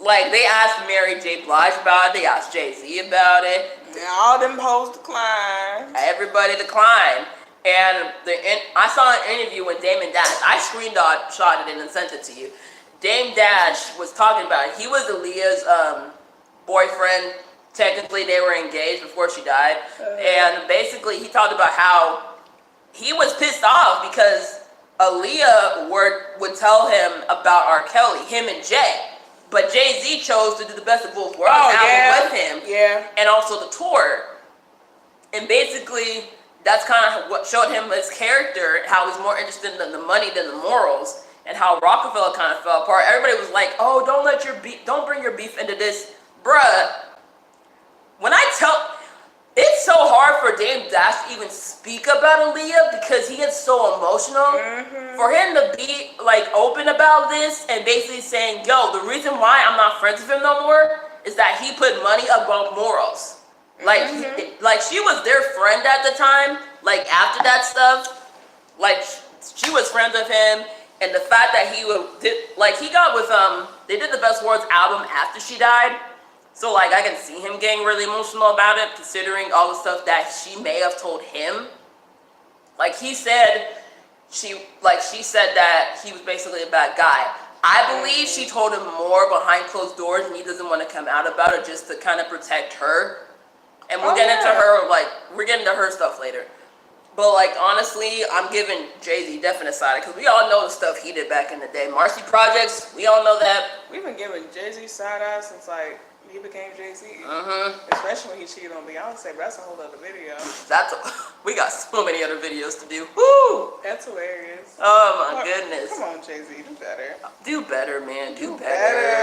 like they asked Mary J. Blige about it. They asked Jay-Z about it. Yeah, all them hoes declined. Everybody declined. And I saw an interview with Damon Dash. I screenshot it and sent it to you. Dame Dash was talking about it. He was Aaliyah's boyfriend. Technically, they were engaged before she died. And basically, he talked about how he was pissed off because Aaliyah would tell him about RKelly, him and Jay. But Jay-Z chose to do the best of both worlds album with him. Yeah. And also the tour. And basically, that's kind of what showed him his character, how he's more interested in the money than the morals, and how Rockefeller kind of fell apart. Everybody was like, oh, don't bring your beef into this. Bruh, it's so hard for Dame Dash to even speak about Aaliyah because he is so emotional. Mm-hmm. For him to be like open about this and basically saying, yo, the reason why I'm not friends with him no more is that he put money above morals. Like, like she was their friend at the time. Like after that stuff, like she was friends with him, and the fact that he got with they did the Best Words album after she died. So like I can see him getting really emotional about it, considering all the stuff that she may have told him. Like she said that he was basically a bad guy. I believe she told him more behind closed doors, and he doesn't want to come out about it just to kind of protect her. And we'll get into her stuff later. But like honestly, I'm giving Jay-Z definite side because we all know the stuff he did back in the day. Marcy Projects, we all know that. We've been giving Jay-Z side eye since like he became Jay-Z. Especially when he cheated on Beyonce, but that's a whole other video. We got so many other videos to do. Woo! That's hilarious. Oh my goodness. Come on, Jay-Z, do better. Do better, man. Do better.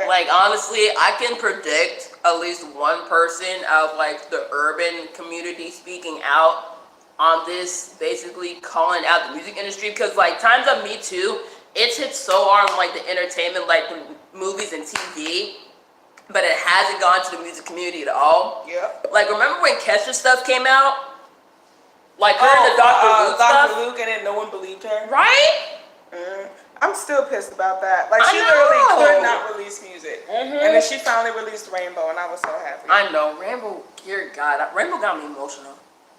Like honestly, I can predict at least one person out of like the urban community speaking out on this, basically calling out the music industry, because like Time's Up Me Too, it's hit so hard on like the entertainment, like the movies and TV, but it hasn't gone to the music community at all. Yep. Like remember when Kesha's stuff came out? Like her and the Dr. Luke stuff? Dr. Luke, and then no one believed her. Right? I'm still pissed about that. Like she literally could not release music, and then she finally released Rainbow, and I was so happy. I know Rainbow. Dear God, Rainbow got me emotional.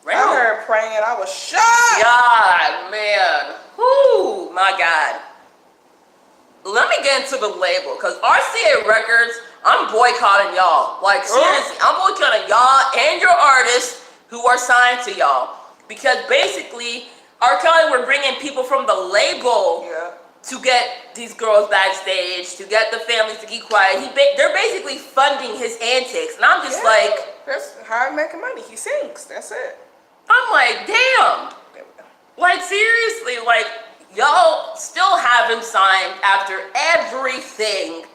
I heard her praying, I was shocked. God, man, whoo, my God. Let me get into the label, because RCA Records, I'm boycotting y'all. Like seriously, I'm boycotting y'all and your artists who are signed to y'all, because basically RKelly were bringing people from the label to get these girls backstage, to get the families to keep quiet. They're basically funding his antics, and I'm just like, that's how I'm making money. He sings. That's it. I'm like, damn. Like seriously, like y'all still have him signed after everything.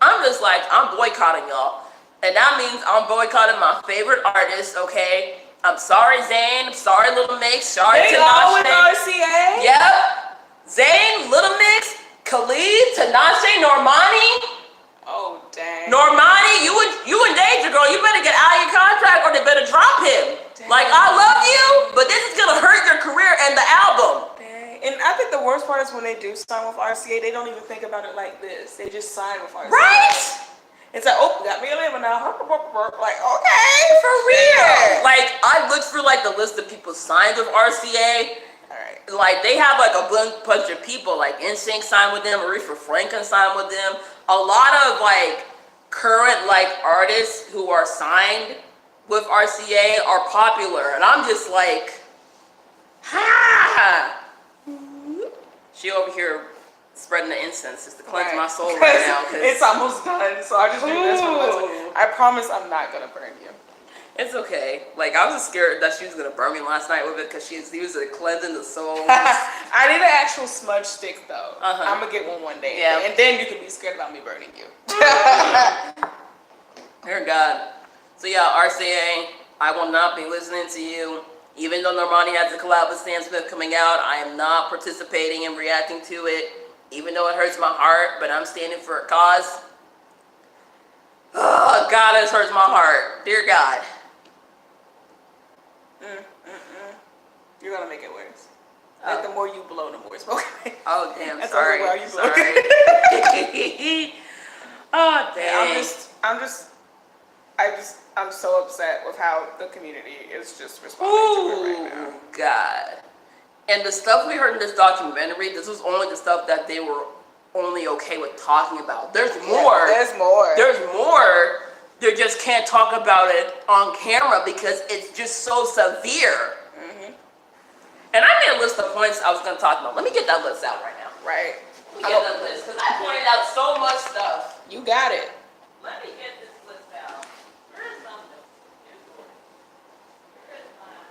I'm just like, I'm boycotting y'all, and that means I'm boycotting my favorite artists. Okay. I'm sorry, Zayn. I'm sorry, Little Mix. Sorry, They all with RCA? Yep. Zayn, Little Mix, Khalid, Tinashe, Normani. Oh dang. Normani, you in danger, girl. You better get out of your contract or they better drop him. Dang. Like, I love you, but this is gonna hurt your career and the album. Dang. And I think the worst part is when they do sign with RCA, they don't even think about it like this. They just sign with RCA. Right? It's like, oh, got me a label now. Like, okay, For real. Like, I looked through like the list of people signed with RCA. Alright. Like, they have like a bunch of people, like NSYNC signed with them, Aretha Franklin signed with them. A lot of like current like artists who are signed with RCA are popular, and I'm just like, ha! She over here spreading the incense just to cleanse my soul right now. Cause it's almost done, so I just think that's what I promise I'm not gonna burn you. it's okay. Like, I was scared that she was gonna burn me last night with it because she was cleansing the soul. I need an actual smudge stick though. Uh-huh. I'm gonna get one day. Yeah. And then you can be scared about me burning you. Dear God. So yeah, RCA, I will not be listening to you. Even though Normani has a collab with Stan Smith coming out, I am not participating and reacting to it. Even though it hurts my heart, but I'm standing for a cause. Oh, God, this hurts my heart. Dear God. You're gonna make it worse. Like, the more you blow, the more it's smoking. Oh, damn, That's sorry. how you blow. Sorry. Oh, damn. I'm so upset with how the community is just responding to it right now. God. And the stuff we heard in this documentary, this was only the stuff that they were only okay with talking about. There's more. Yeah, there's more. There's more. They just can't talk about it on camera because it's just so severe. Mm-hmm. And I made a list of points I was going to talk about. Let me get that list out right now. Right. Let me get that list because I pointed out so much stuff. You got it. Let me get this list out. Where is something? Where is mine?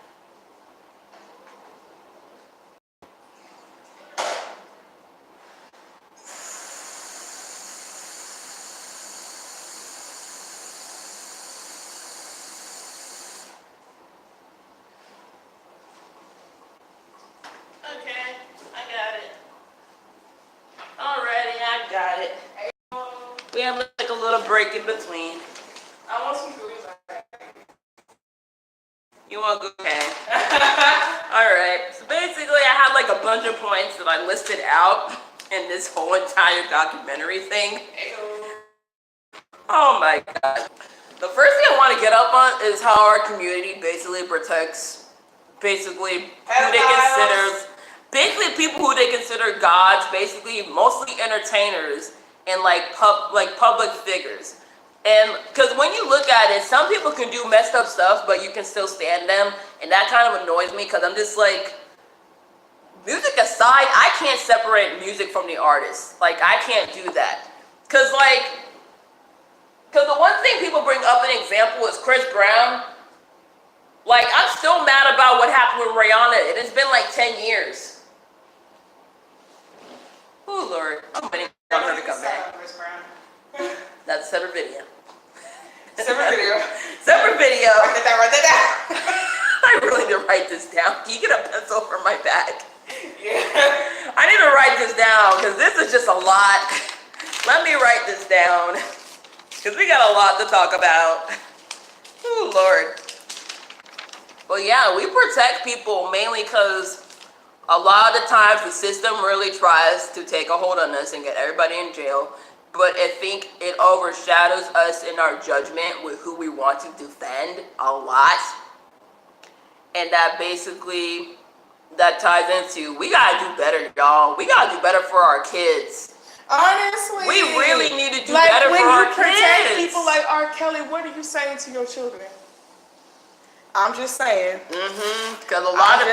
Okay, I got it. Alrighty, I got it. We have like a little break in between. I want some food. You want to go? Okay. Alright, so basically I had like a bunch of points that I listed out in this whole entire documentary thing. Oh my God. The first thing I want to get up on is how our community basically protects who they consider, basically people who they consider gods, basically mostly entertainers and like public figures. And because when you look at it, some people can do messed up stuff, but you can still stand them, and that kind of annoys me because I'm just like, music aside, I can't separate music from the artist. Like, I can't do that. Because the one thing people bring up an example is Chris Brown. Like, I'm still mad about what happened with Rihanna. It has been like 10 years. Oh, Lord. I'm waiting on her to come back. That's a separate video. Separate video. Separate video. Write that down. I really need to write this down. Can you get a pencil for my bag? Yeah. I need to write this down because this is just a lot. Let me write this down because we got a lot to talk about. Oh, Lord. Well, yeah, we protect people mainly because a lot of the times the system really tries to take a hold on us and get everybody in jail. But I think it overshadows us in our judgment with who we want to defend a lot. And that basically, that ties into, we gotta do better, y'all. We gotta do better for our kids. Honestly. We really need to do better for our kids. When you protect people like RKelly, what are you saying to your children? I'm just saying. Because a lot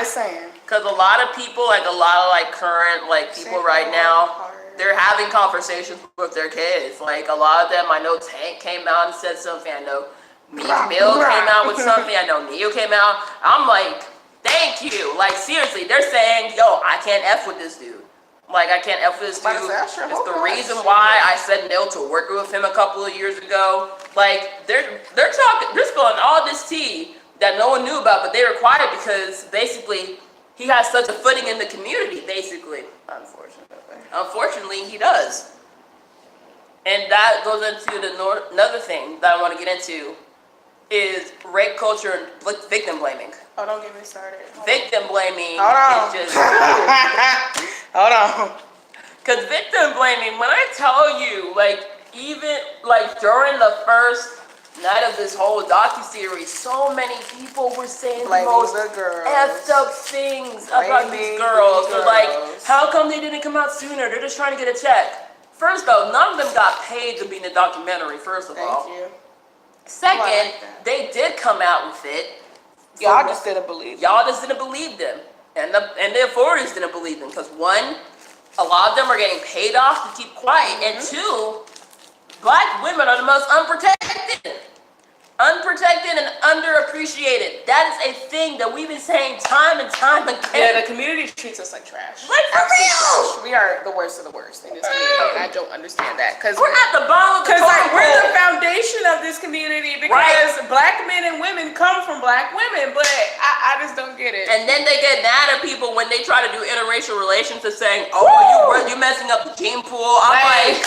of people, like a lot of like current like people right now, they're having conversations with their kids. Like a lot of them, I know Tank came out and said something. I know Meek Mill came out with something. I know Neo came out. I'm like, thank you. Like seriously, they're saying, yo, I can't F with this dude. Like I can't F with this dude. It's the reason why I said no to working with him a couple of years ago. Like they're talking, they're spilling all this tea that no one knew about, but they were quiet because basically he has such a footing in the community, basically. Unfortunately, he does. And that goes into another thing that I want to get into is rape culture and victim blaming. Oh, don't get me started. Victim blaming Hold on. is just... Hold on. Because victim blaming, when I tell you, like, even, like, during the first night of this whole docuseries, so many people were saying the most effed up things about these girls. They're like, how come they didn't come out sooner? They're just trying to get a check. First though, none of them got paid to be in the documentary, first of all. Thank you. Second, they did come out with it. Y'all just didn't believe them. Y'all just didn't believe them. And the authorities didn't believe them. Because one, a lot of them are getting paid off to keep quiet. And two, black women are the most unprotected. Unprotected and underappreciated. That is a thing that we've been saying time and time again. Yeah, the community treats us like trash. Like, for real! We are the worst of the worst in this community, and I don't understand that. Because we're at the bottom of the Because like, we're the foundation of this community because black men and women come from black women, but I just don't get it. And then they get mad at people when they try to do interracial relations and saying, oh, you messing up the gene pool. I'm like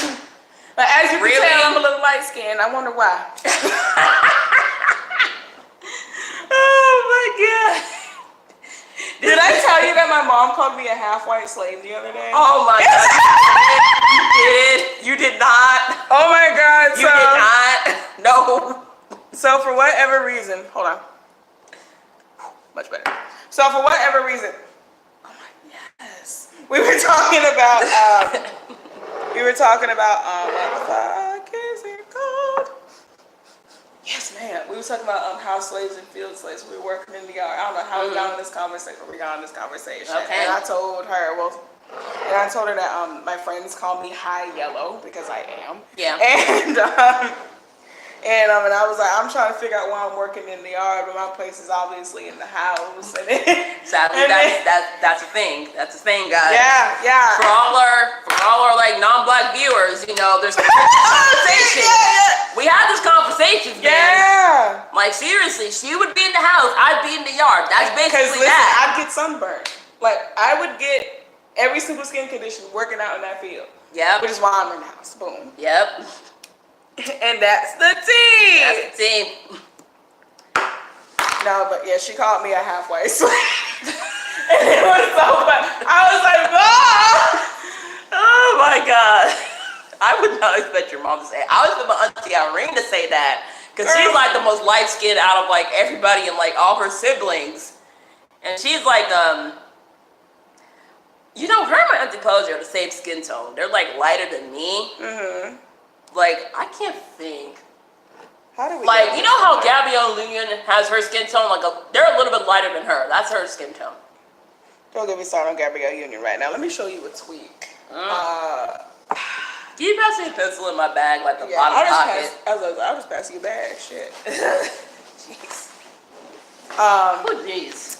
but as you can tell, I'm a little light skinned. I wonder why. Oh my God. Did I tell you that my mom called me a half-white slave the other day? Oh my God. You did. You did not. Oh my God. You did not. No. So for whatever reason, hold on. Much better. So for whatever reason, oh my yes. We were talking about what the fuck is it called? Yes, ma'am. We were talking about house slaves and field slaves. We were working in the yard. I don't know how we got on this conversation, but we got on this conversation. Okay. And I told her, that my friends call me High Yellow because I am. Yeah. And I was like, I'm trying to figure out why I'm working in the yard, but my place is obviously in the house. Sadly, that's a thing. That's a thing, guys. Yeah. For all our like non-black viewers, you know, there's conversation. We had this conversation, man. Yeah. Like seriously, she would be in the house, I'd be in the yard. That's basically that. I'd get sunburned. Like I would get every single skin condition working out in that field. Yep. Which is why I'm in the house. Boom. Yep. And that's the team. That's the team. No, but yeah, she called me a half-white slave. And it was so fun. I was like, oh my God. I would not expect your mom to say it. I was with my auntie Irene to say that. Because she's like the most light-skinned out of like everybody and like all her siblings. And she's like, you know, her and my auntie Posey are the same skin tone. They're like lighter than me. Mm-hmm. Like, I can't think. How do we like, you know how Gabrielle Union has her skin tone? Like, they're a little bit lighter than her. That's her skin tone. Don't get me started on Gabrielle Union right now. Let me show you a tweet. Can you pass me a pencil in my bag, like the bottom pocket? I'll just pass you a bag. Shit. Jeez. Oh, jeez.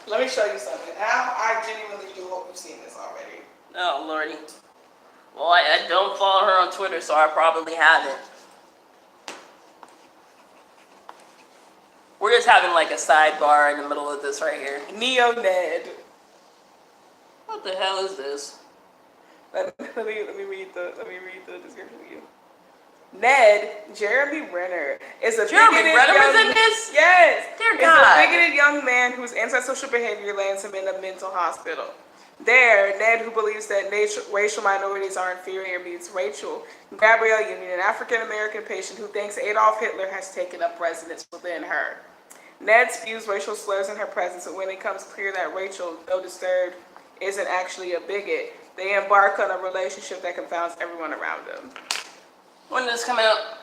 Let me show you something. I genuinely do hope you've seen this already. Oh, Lordy. Well, I don't follow her on Twitter, so I probably haven't. We're just having like a sidebar in the middle of this right here. Neo Ned. What the hell is this? Let me read the description to you. Ned, Jeremy Renner, is a Jeremy Renner was in this? Yes. Dear God. Is a bigoted young man whose antisocial behavior lands him in a mental hospital. There, Ned, who believes that racial minorities are inferior, meets Rachel, Gabrielle Union, an African-American patient who thinks Adolf Hitler has taken up residence within her. Ned spews racial slurs in her presence, and when it becomes clear that Rachel, though disturbed, isn't actually a bigot, they embark on a relationship that confounds everyone around them. When did this come out?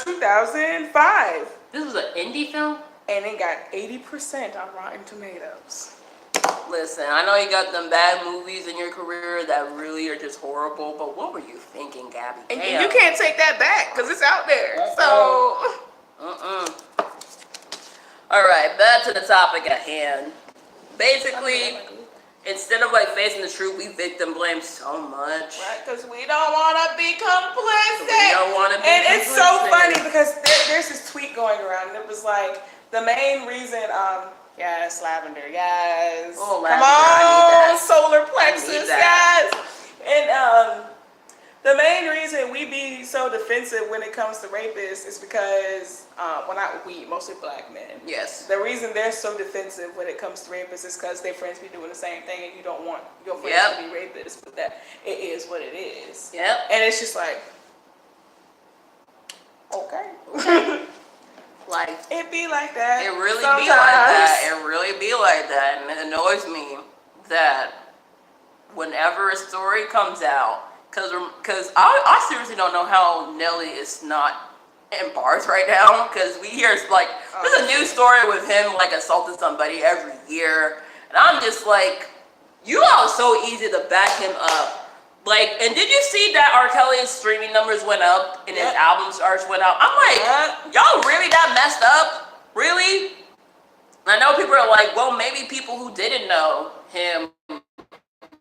2005. This was an indie film? And it got 80% on Rotten Tomatoes. Listen, I know you got them bad movies in your career that really are just horrible, but what were you thinking, Gabby? And you can't take that back, because it's out there. So... Alright, back to the topic at hand. Basically, instead of like facing the truth, we victim blame so much. Right, because we don't want to be complicit. We don't want to be and complicit. It's so funny because there's this tweet going around, and it was like, the main reason Yes, lavender. Yes. Oh, Come lavender, I need on, that. solar I plexus. need that. Yes. And the main reason we be so defensive when it comes to rapists is because, well, not we, mostly black men. Yes. The reason they're so defensive when it comes to rapists is because their friends be doing the same thing, and you don't want your friends Yep. to be rapists. But that it is what it is. Yep. And it's just like, okay. Like, It be like that. it really sometimes. be like that. It really be like that. And it annoys me that whenever a story comes out, because I seriously don't know how Nelly is not in bars right now, because we hear, like, there's a new story with him, like, assaulting somebody every year. And I'm just like, you all are so easy to back him up. Like, and did you see that RKelly's streaming numbers went up and his album charts went up? I'm like, y'all really that messed up? Really? And I know people are like, well, maybe people who didn't know him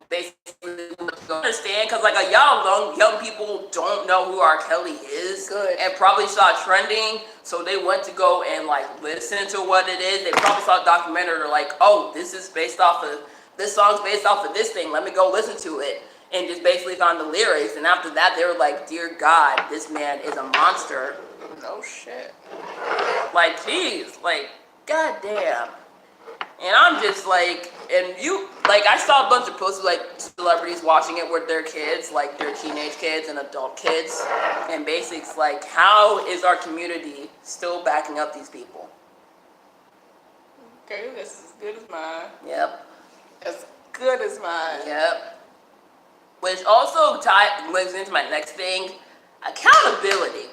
basically understand, because like young people don't know who RKelly is. Good. And probably saw it trending, so they went to go and like listen to what it is. They probably saw a documentary. They're like, oh, this song's based off of this thing. Let me go listen to it. And just basically found the lyrics, and after that, they were like, "Dear God, this man is a monster." No shit. Like, jeez, like, goddamn. And I'm just like, I saw a bunch of posts of, like, celebrities watching it with their kids, like their teenage kids and adult kids, and basically, it's like, how is our community still backing up these people? Okay, this is as good as mine. Yep. As good as mine. Yep. Which also links into my next thing, accountability.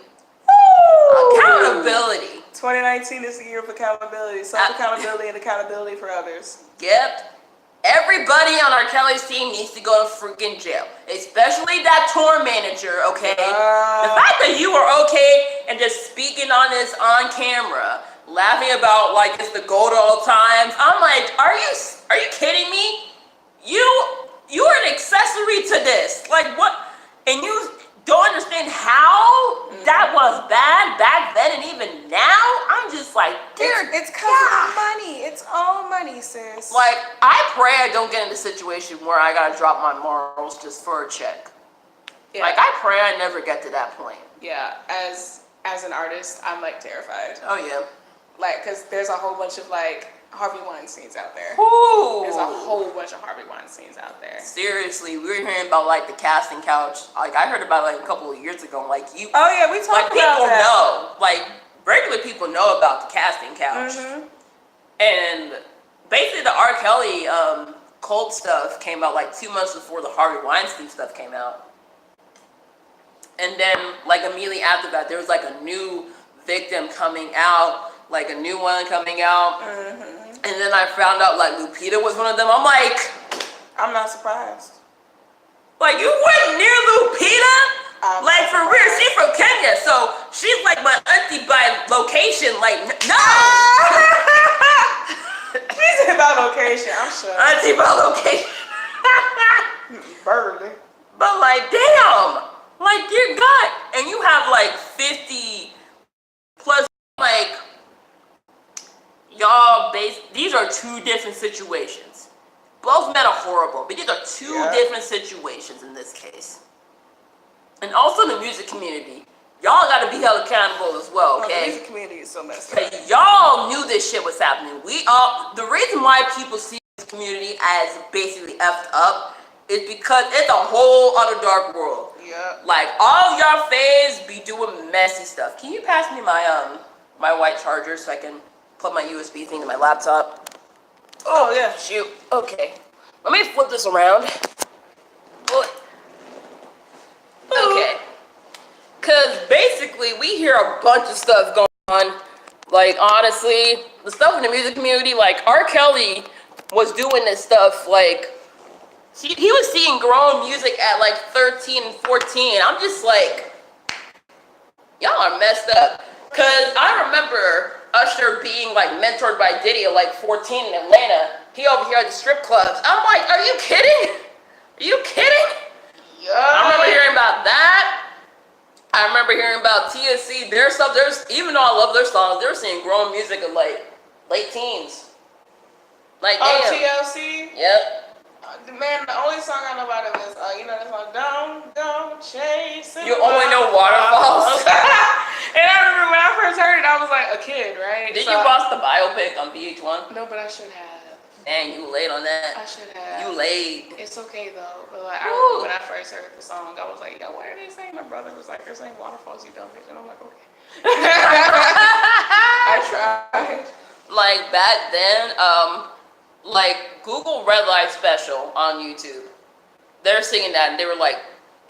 Woo! Accountability. 2019 is the year of accountability. Self-accountability and accountability for others. Yep. Everybody on RKelly's team needs to go to freaking jail. Especially that tour manager, okay? The fact that you were okay and just speaking on this on camera, laughing about like it's the goal at all times. I'm like, are you kidding me? You're an accessory to this. Like, what? And you don't understand how that was bad back then and even now? I'm just like, dear It's because God. of money. It's all money, sis. Like, I pray I don't get in a situation where I gotta drop my morals just for a check. Yeah. Like, I pray I never get to that point. Yeah, as an artist, I'm like terrified. Oh, yeah. Like, because there's a whole bunch of like Harvey Weinsteins out there. Ooh. There's a whole bunch of Harvey Weinsteins out there. Seriously, we were hearing about like the casting couch. Like, I heard about it like a couple of years ago. Like, Oh yeah, we talked like about people that. know. Like, regular people know about the casting couch. Mm-hmm. And basically, the R. Kelly cult stuff came out like 2 months before the Harvey Weinstein stuff came out. And then, like, immediately after that, there was like a new victim coming out, like a new one coming out. Mm-hmm. And then I found out like Lupita was one of them. I'm like, I'm not surprised. like, you went near Lupita? Like, for real, she's from Kenya, so she's like my auntie by location. Like, no! She's about location, I'm sure. Auntie by location. Burly. But like, damn! Like, dear God. And you have like 50 plus, like, y'all, these are two different situations. Both men are horrible, but these are two different situations in this case. And also the music community. Y'all gotta be held accountable as well, okay? The music community is so messed up. Because y'all knew this shit was happening. The reason why people see this community as basically effed up is because it's a whole other dark world. Yeah. Like, all of y'all faves be doing messy stuff. Can you pass me my my white charger so I can plug my USB thing to my laptop? Oh yeah. Shoot. Okay. Let me flip this around. Okay. Because basically, we hear a bunch of stuff going on. Like, honestly, the stuff in the music community, like, R. Kelly was doing this stuff, like, he was seeing grown music at, like, 13 and 14. I'm just like, y'all are messed up. Because I remember Usher being, like, mentored by Diddy at, like, 14 in Atlanta. He over here at the strip clubs. I'm like, are you kidding? Are you kidding? Yeah. I remember hearing about that. I remember hearing about TSC. Even though I love their songs, they were seeing grown music at like late teens. Like, Oh, damn. TLC. Yep. Man, the only song I know about him is, you know, that song, Don't Chase It. You only know Waterfalls? And I remember when I first heard it, I was like a kid, right? Did you watch the biopic on VH1? No, but I should have. Dang, you late on that. I should have. You late. It's okay though. But like, Woo. when I first heard the song, I was like, yo, what are they saying? My brother was like, they're saying Waterfalls, you dumb bitch. And I'm like, okay. I tried. Like back then, like Google Red Light Special on YouTube. They're singing that and they were like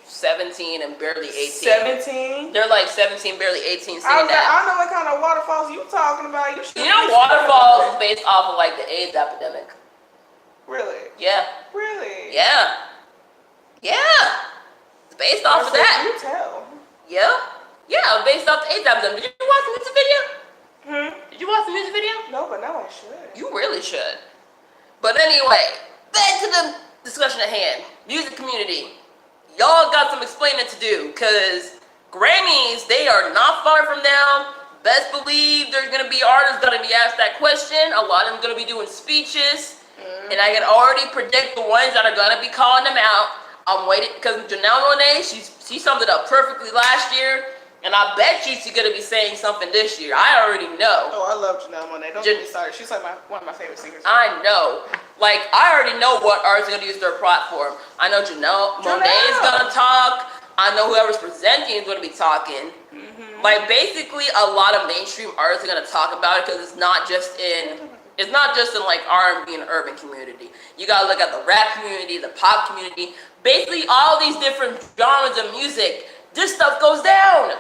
17 and barely 18. 17? They're like 17, barely 18 singing I was like, that. I don't know what kind of waterfalls you talking about. You know, Waterfalls is based off of like the AIDS epidemic. Really? Yeah. Really? Yeah. Yeah. It's based off of that. You tell. Yeah. Yeah, based off the AIDS epidemic. Did you watch the music video? Did you watch the music video? No, but now I should. You really should. But anyway, back to the discussion at hand. Music community. Y'all got some explaining to do, because Grammys, they are not far from now. Best believe there's going to be artists going to be asked that question. A lot of them going to be doing speeches. And I can already predict the ones that are going to be calling them out. I'm waiting, because Janelle Monáe, she summed it up perfectly last year. And I bet you she's going to be saying something this year. I already know. Oh, I love Janelle Monáe. Don't get me started. She's like one of my favorite singers. I know. Like, I already know what artists are going to use their platform. I know Janelle Monáe is going to talk. I know whoever's presenting is going to be talking. Like, basically, a lot of mainstream artists are going to talk about it because it's not just in like R&B and urban community. You got to look at the rap community, the pop community. Basically, all these different genres of music, this stuff goes down.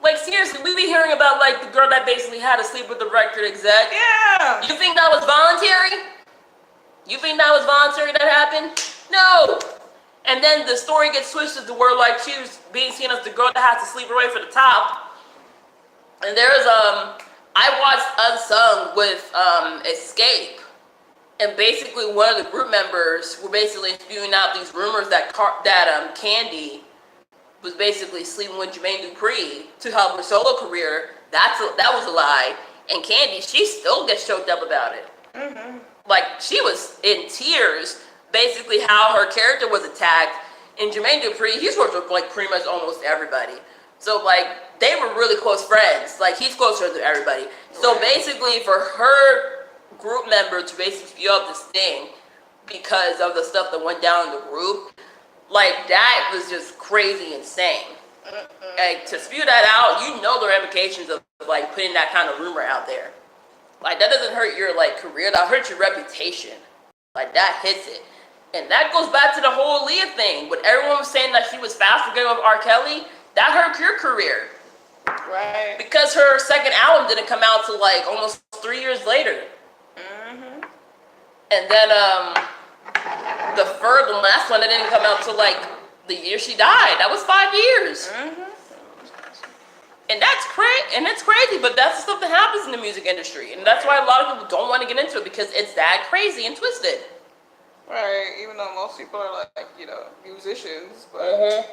Like, seriously, we be hearing about, like, the girl that basically had to sleep with the record exec. Yeah. You think that was voluntary? You think that was voluntary that happened? No. And then the story gets twisted to where, like, she was being seen as the girl that had to sleep away for the top. And there's, I watched Unsung with, Escape. And basically one of the group members were basically spewing out these rumors that Candy was basically sleeping with Jermaine Dupri to help her solo career. That was a lie. And Candy, she still gets choked up about it. Like, she was in tears, basically how her character was attacked. And Jermaine Dupri, he's worked with like pretty much almost everybody. So like, they were really close friends. Like, he's closer to everybody. So basically, for her group member to basically spew out this thing because of the stuff that went down in the group, like, that was just crazy insane. Like, to spew that out, you know the ramifications of, like, putting that kind of rumor out there. Like, that doesn't hurt your, like, career. That hurts your reputation. Like, that hits it. And that goes back to the whole Aaliyah thing. When everyone was saying that she was fast for getting with RKelly, that hurt your career. Right. Because her second album didn't come out till, like, almost 3 years later. And then, the last one that didn't come out till like the year she died. That was 5 years. And that's crazy, but that's the stuff that happens in the music industry. And that's why a lot of people don't want to get into it, because it's that crazy and twisted. Right, even though most people are like, you know, musicians, but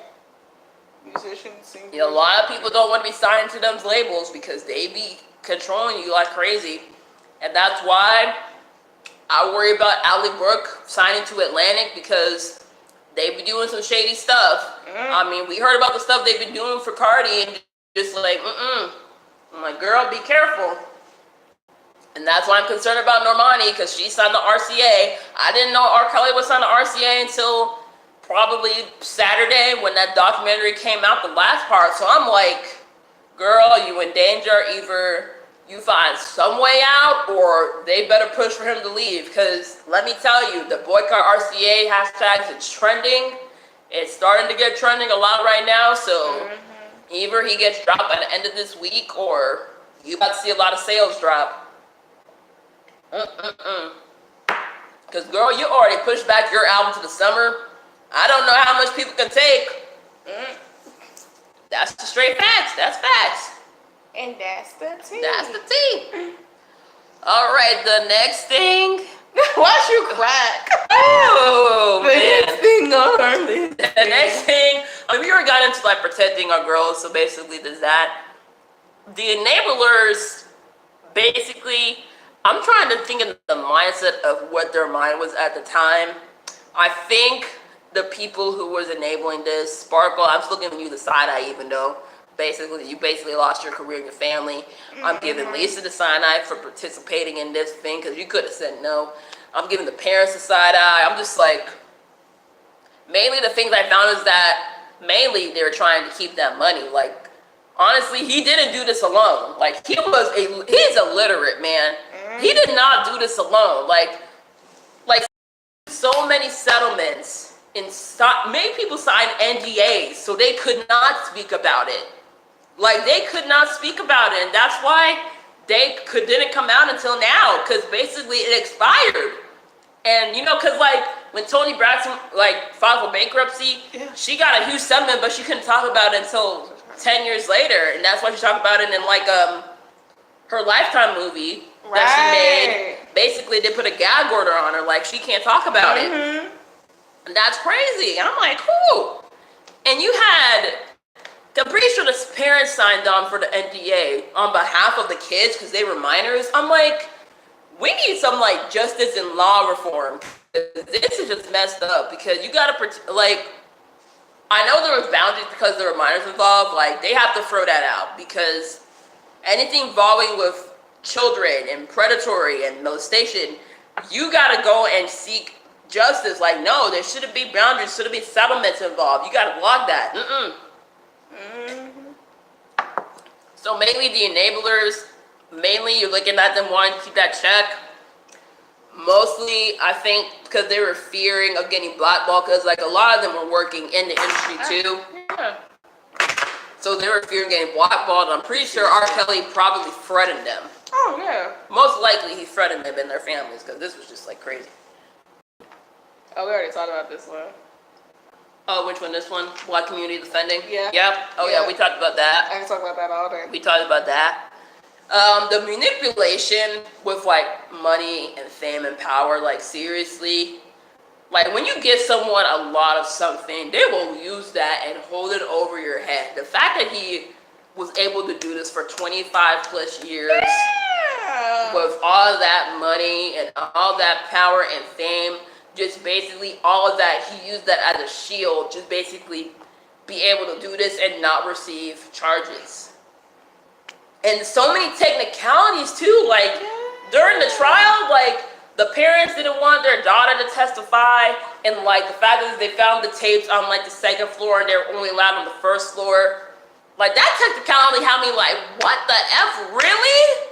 musicians seem a lot of people don't want to be signed to those labels because they be controlling you like crazy. And that's why I worry about Ally Brooke signing to Atlantic, because they be doing some shady stuff. I mean, we heard about the stuff they've been doing for Cardi, and just like, I'm like, girl, be careful. And that's why I'm concerned about Normani, because she signed the RCA. I didn't know RKelly was signed the RCA until probably Saturday when that documentary came out, the last part. So I'm like, girl, you in danger. Either you find some way out, or they better push for him to leave. Because let me tell you, the boycott RCA hashtags, it's trending. It's starting to get trending a lot right now. So either he gets dropped by the end of this week, or you about to see a lot of sales drop. Because girl, you already pushed back your album to the summer. I don't know how much people can take. That's the straight facts. That's facts. And that's the tea. That's the tea. All right, the next thing. Watch you crack. Oh, man. Next thing on this. The next thing. I mean, we already got into like protecting our girls. So basically, there's that. The enablers, basically, I'm trying to think of the mindset of what their mind was at the time. I think the people who was enabling this, Sparkle, I'm still giving you the side eye, even though basically you lost your career and your family. I'm giving Lisa the side eye for participating in this thing because you could have said no. I'm giving the parents the side eye. I'm just like, mainly the things I found is that mainly they were trying to keep that money. Like, honestly, he didn't do this alone. Like, he's illiterate, man. He did not do this alone. Like so many settlements made people sign NDAs so they could not speak about it. Like, they could not speak about it, and that's why they didn't come out until now, because basically it expired. And because like when Toni Braxton filed for bankruptcy, she got a huge settlement, but she couldn't talk about it until 10 years later, and that's why she talked about it in her Lifetime movie that she made. Basically, they put a gag order on her, like she can't talk about it, and that's crazy. And I'm like, who? And you had, I'm pretty sure the parents signed on for the NDA on behalf of the kids because they were minors. I'm like, we need some justice and law reform. This is just messed up because you gotta I know there was boundaries because there were minors involved. Like, they have to throw that out because anything involving with children and predatory and molestation, you gotta go and seek justice. Like, no, there shouldn't be boundaries, shouldn't be settlements involved. You gotta block that. So mainly the enablers, you're looking at them wanting to keep that check. Mostly, I think, because they were fearing of getting blackballed, because a lot of them were working in the industry too. Yeah. So they were fearing getting blackballed. I'm pretty sure RKelly probably threatened them. Oh, yeah. Most likely he threatened them and their families, because this was just crazy. Oh, we already talked about this one. Oh, which one? This one? Black community defending? Yeah. Yep. Oh, yeah, we talked about that. I can talk about that all day. We talked about that. The manipulation with money and fame and power, seriously, when you give someone a lot of something, they will use that and hold it over your head. The fact that he was able to do this for 25 plus years with all of that money and all that power and fame, just basically all of that, he used that as a shield, just basically be able to do this and not receive charges. And so many technicalities too, during the trial, the parents didn't want their daughter to testify, and the fact that they found the tapes on the second floor and they were only allowed on the first floor. That technicality had me what the F, really?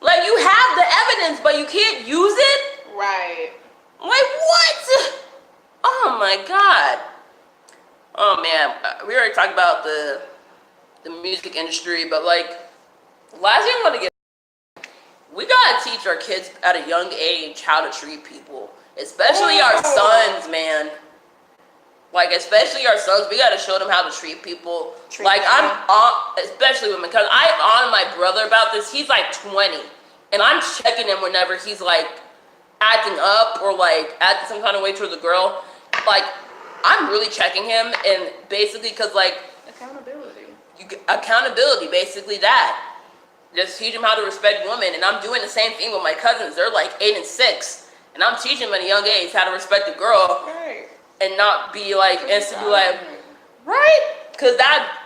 You have the evidence, but you can't use it? Right. What? Oh my God. Oh man, we already talked about the music industry, but last thing I want to get, we gotta teach our kids at a young age how to treat people, especially our sons, man. Especially our sons, we gotta show them how to treat people. I'm on, especially women, because I'm on my brother about this. He's 20, and I'm checking him whenever he's acting up or acting some kind of way towards a girl. I'm really checking him, and basically because accountability, basically that. Just teach them how to respect women, and I'm doing the same thing with my cousins. They're 8 and 6, and I'm teaching them at a young age how to respect a girl, and not be instantly right, because that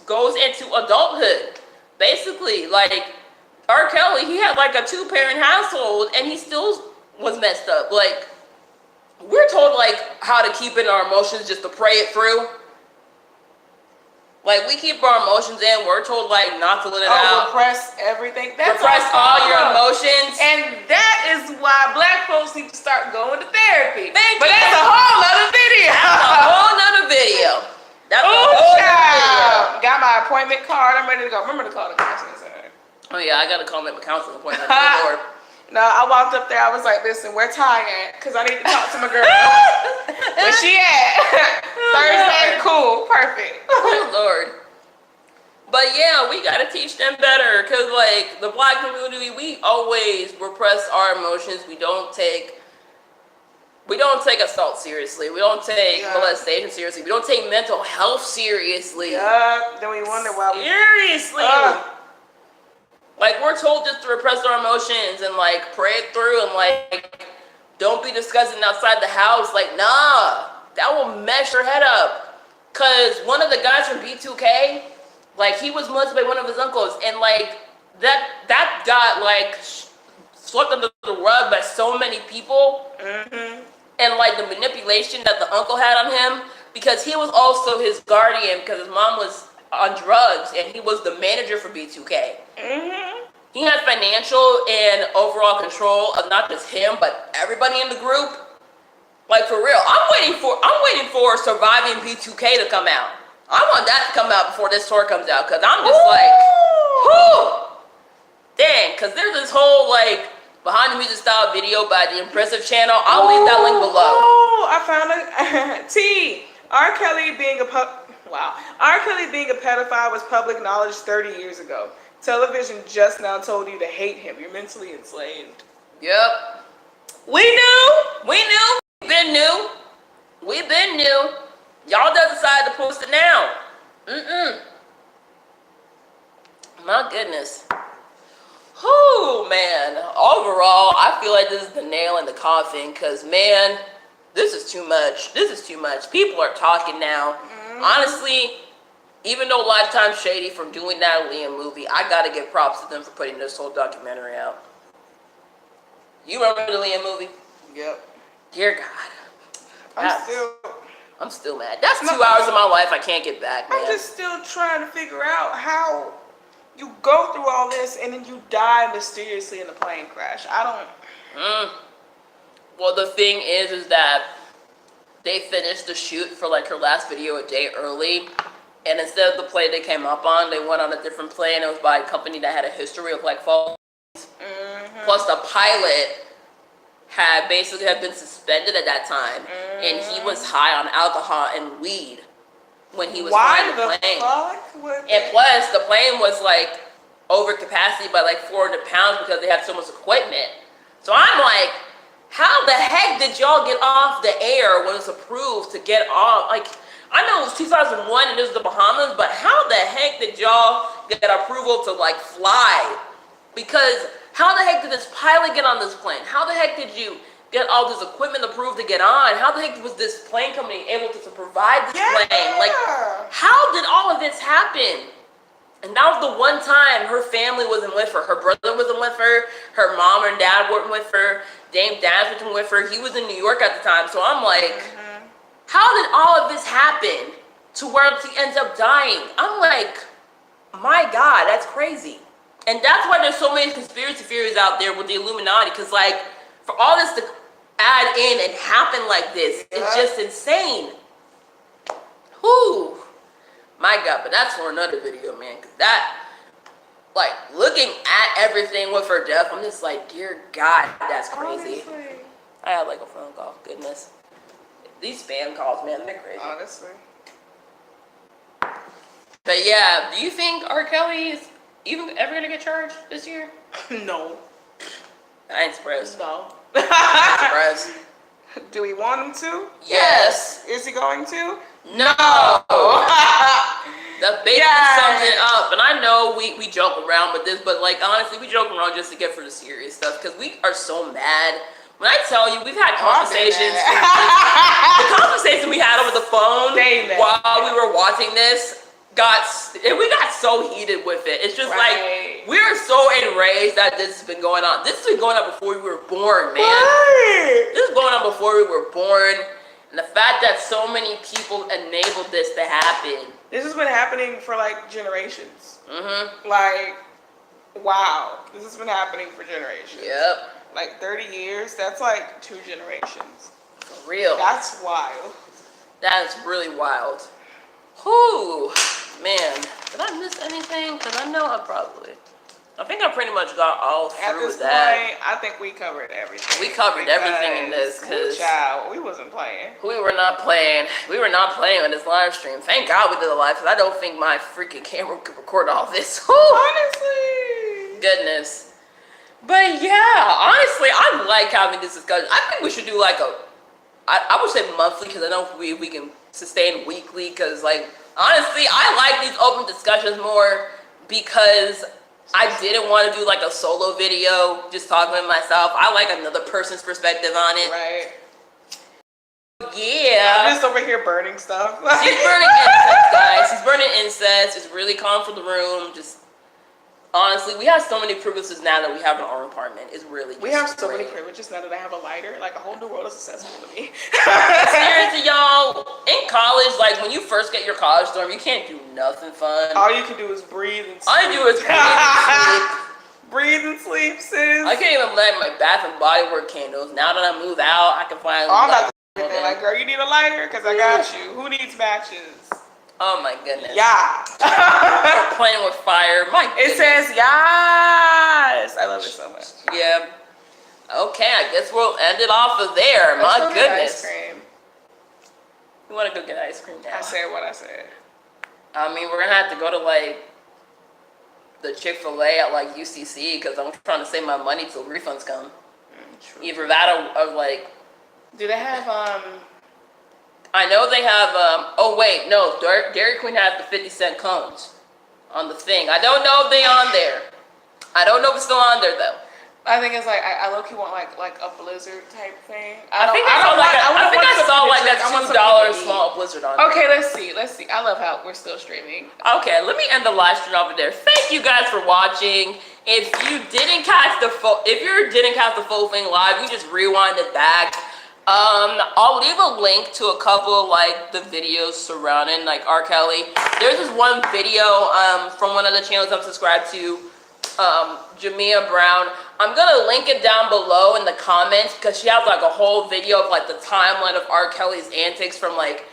goes into adulthood. Basically, RKelly, he had a 2-parent household, and he still was messed up. We're told how to keep in our emotions, just to pray it through. We keep our emotions in. We're told not to let it out. Repress everything. That's repress all your emotions. And that is why Black folks need to start going to therapy. But that's a whole other video. That's a whole nother video. That's a whole other video. Got my appointment card. I'm ready to go. Remember to call the counseling center. Oh yeah, I gotta call my counseling appointment. Good Lord. No, I walked up there. I was like, listen, where Ty at? Because I need to talk to my girl. Where she at? Thursday, cool, perfect. Good Lord. But yeah, we gotta teach them better, because the Black community, we always repress our emotions. We don't take assault seriously. We don't take molestation seriously. We don't take mental health seriously. Yeah, then we wonder why. Seriously. We're told just to repress their emotions and like pray it through and like don't be discussing outside the house. Like, nah, that will mess your head up. Cause one of the guys from B2K, like he was molested by one of his uncles, and like that got like swept under the rug by so many people. And like the manipulation that the uncle had on him, because he was also his guardian because his mom was on drugs and he was the manager for B2K. He had financial and overall control of not just him but everybody in the group. Like for real, I'm waiting for Surviving B2K to come out. I want that to come out before this tour comes out, because I'm just like, whoo, dang, because there's this whole like behind the music style video by the Impressive channel. I'll leave that link below. Oh, I found it. R. Kelly being a pedophile was public knowledge 30 years ago. Television just now told you to hate him. You're mentally enslaved. Yep. We knew. We've been new. Y'all just decided to post it now. My goodness. Whew, man. Overall, I feel like this is the nail in the coffin, because, man, this is too much. People are talking now. Honestly, even though Lifetime's shady for doing that Liam movie, I gotta give props to them for putting this whole documentary out. You remember the Liam movie? Yep. Dear God. I'm still mad. That's 2 hours of my life I can't get back, man. I'm just still trying to figure out how you go through all this and then you die mysteriously in a plane crash. I don't. Well, the thing is that they finished the shoot for like her last video a day early, and instead of the plane they came up on, they went on a different plane. It was by a company that had a history of like falls. Plus, the pilot had been suspended at that time, and he was high on alcohol and weed when he was flying the plane. And plus, the plane was like over capacity by like 400 pounds because they had so much equipment. So I'm like, how the heck did y'all get off the air when it's approved to get off? Like, I know it was 2001 and it was the Bahamas, but how the heck did y'all get approval to like fly? Because how the heck did this pilot get on this plane? How the heck did you get all this equipment approved to get on? How the heck was this plane company able to provide this plane? Like, how did all of this happen? And that was the one time her family wasn't with her. Her brother wasn't with her. Her mom and dad weren't with her. Dame Dad wasn't with her. He was in New York at the time. So I'm like, how did all of this happen to where she ends up dying? I'm like, my God, that's crazy. And that's why there's so many conspiracy theories out there with the Illuminati. Because, like, for all this to add in and happen like this, it's just insane. Whew. My God, but that's for another video, man. Because that, like, looking at everything with her death, I'm just like, dear God, that's crazy. Honestly. I had, like, a phone call. Goodness. These spam calls, man, they're crazy. Honestly. But, yeah, do you think R. Kelly is even ever gonna get charged this year? No. I ain't surprised. No. Surprised. Do we want him to? Yes. Is he going to? No. That basically sums it up. And I know we joke around with this, but like honestly, we joke around just to get for the serious stuff because we are so mad. When I tell you, we've had conversations. The conversation we had over the phone while we were watching this. We got so heated with it. It's just like we're so enraged that this has been going on. This has been going on before we were born, man. This is going on before we were born, and the fact that so many people enabled this to happen. This has been happening for like generations. Like, wow, this has been happening for generations. Yep. Like 30 years. That's like 2 generations. For real. That's wild. That's really wild. Whew. Man, did I miss anything? Because I know I think I pretty much got all through with that. At this point, I think we covered everything. We covered everything in this because we wasn't playing. We were not playing. We were not playing on this live stream. Thank God we did a live because I don't think my freaking camera could record all this. Whew. Honestly. Goodness. But yeah, honestly, I like having this discussion. I think we should do like I would say monthly because I know we can sustain weekly because like honestly I like these open discussions more because I didn't want to do like a solo video, just talking with myself. I like another person's perspective on it. Right. Yeah. I'm just over here burning stuff. She's burning incense, guys. She's burning incense. It's really calm for the room. Just honestly, we have so many privileges now that we have in our apartment. It's really We have so great. many privileges now that I have a lighter. Like, a whole new world is accessible to me. Seriously, y'all, in college, like when you first get your college dorm, you can't do nothing fun. All you can do is breathe and sleep. All you do is breathe and sleep. Breathe and sleep, sis. I can't even light my Bath and Body Works candles. Now that I move out, I can finally. I'm about light to them. like, girl, you need a lighter? Because I got you. Who needs matches? Oh my goodness. Yeah. We're playing with fire. My It goodness. says yes. I love it so much. Yeah. Okay, I guess we'll end it off of there. Let's My go get goodness. ice cream. We want to go get ice cream now. I said what I said. I mean, we're gonna have to go to like the Chick-fil-A at like UCC because I'm trying to save my money till refunds come. True. Either that or like, Do they have I know they have. Oh wait, no, Dairy Queen has the 50-cent cones on the thing. I don't know if they on there. I don't know if it's still on there though. I think it's like I low-key want like a Blizzard type thing. I think I saw like a $2 small Blizzard on there. Okay, let's see. I love how we're still streaming. Okay, let me end the live stream over there. Thank you guys for watching. If you didn't catch the full thing live, you just rewind it back. I'll leave a link to a couple of like the videos surrounding like RKelly. There's this one video from one of the channels I'm subscribed to, Jamia Brown. I'm gonna link it down below in the comments because she has like a whole video of like the timeline of RKelly's antics from like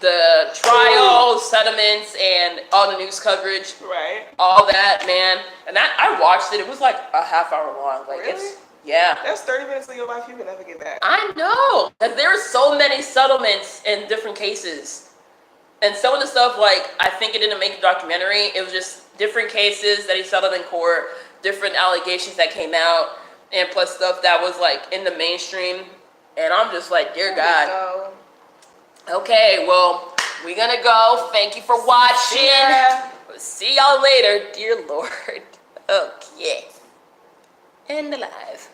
the trials, settlements, and all the news coverage. Right. All that, man. And that I watched it. It was like a half hour long. Like Really? yeah. That's 30 minutes of your life you can never get back. I know. Like, there are so many settlements in different cases. And some of the stuff, like, I think it didn't make the documentary. It was just different cases that he settled in court, different allegations that came out, and plus stuff that was, like, in the mainstream. And I'm just like, dear God. Okay, well, we're gonna go. Thank you for watching. We'll see y'all later, dear Lord. Okay. End the live.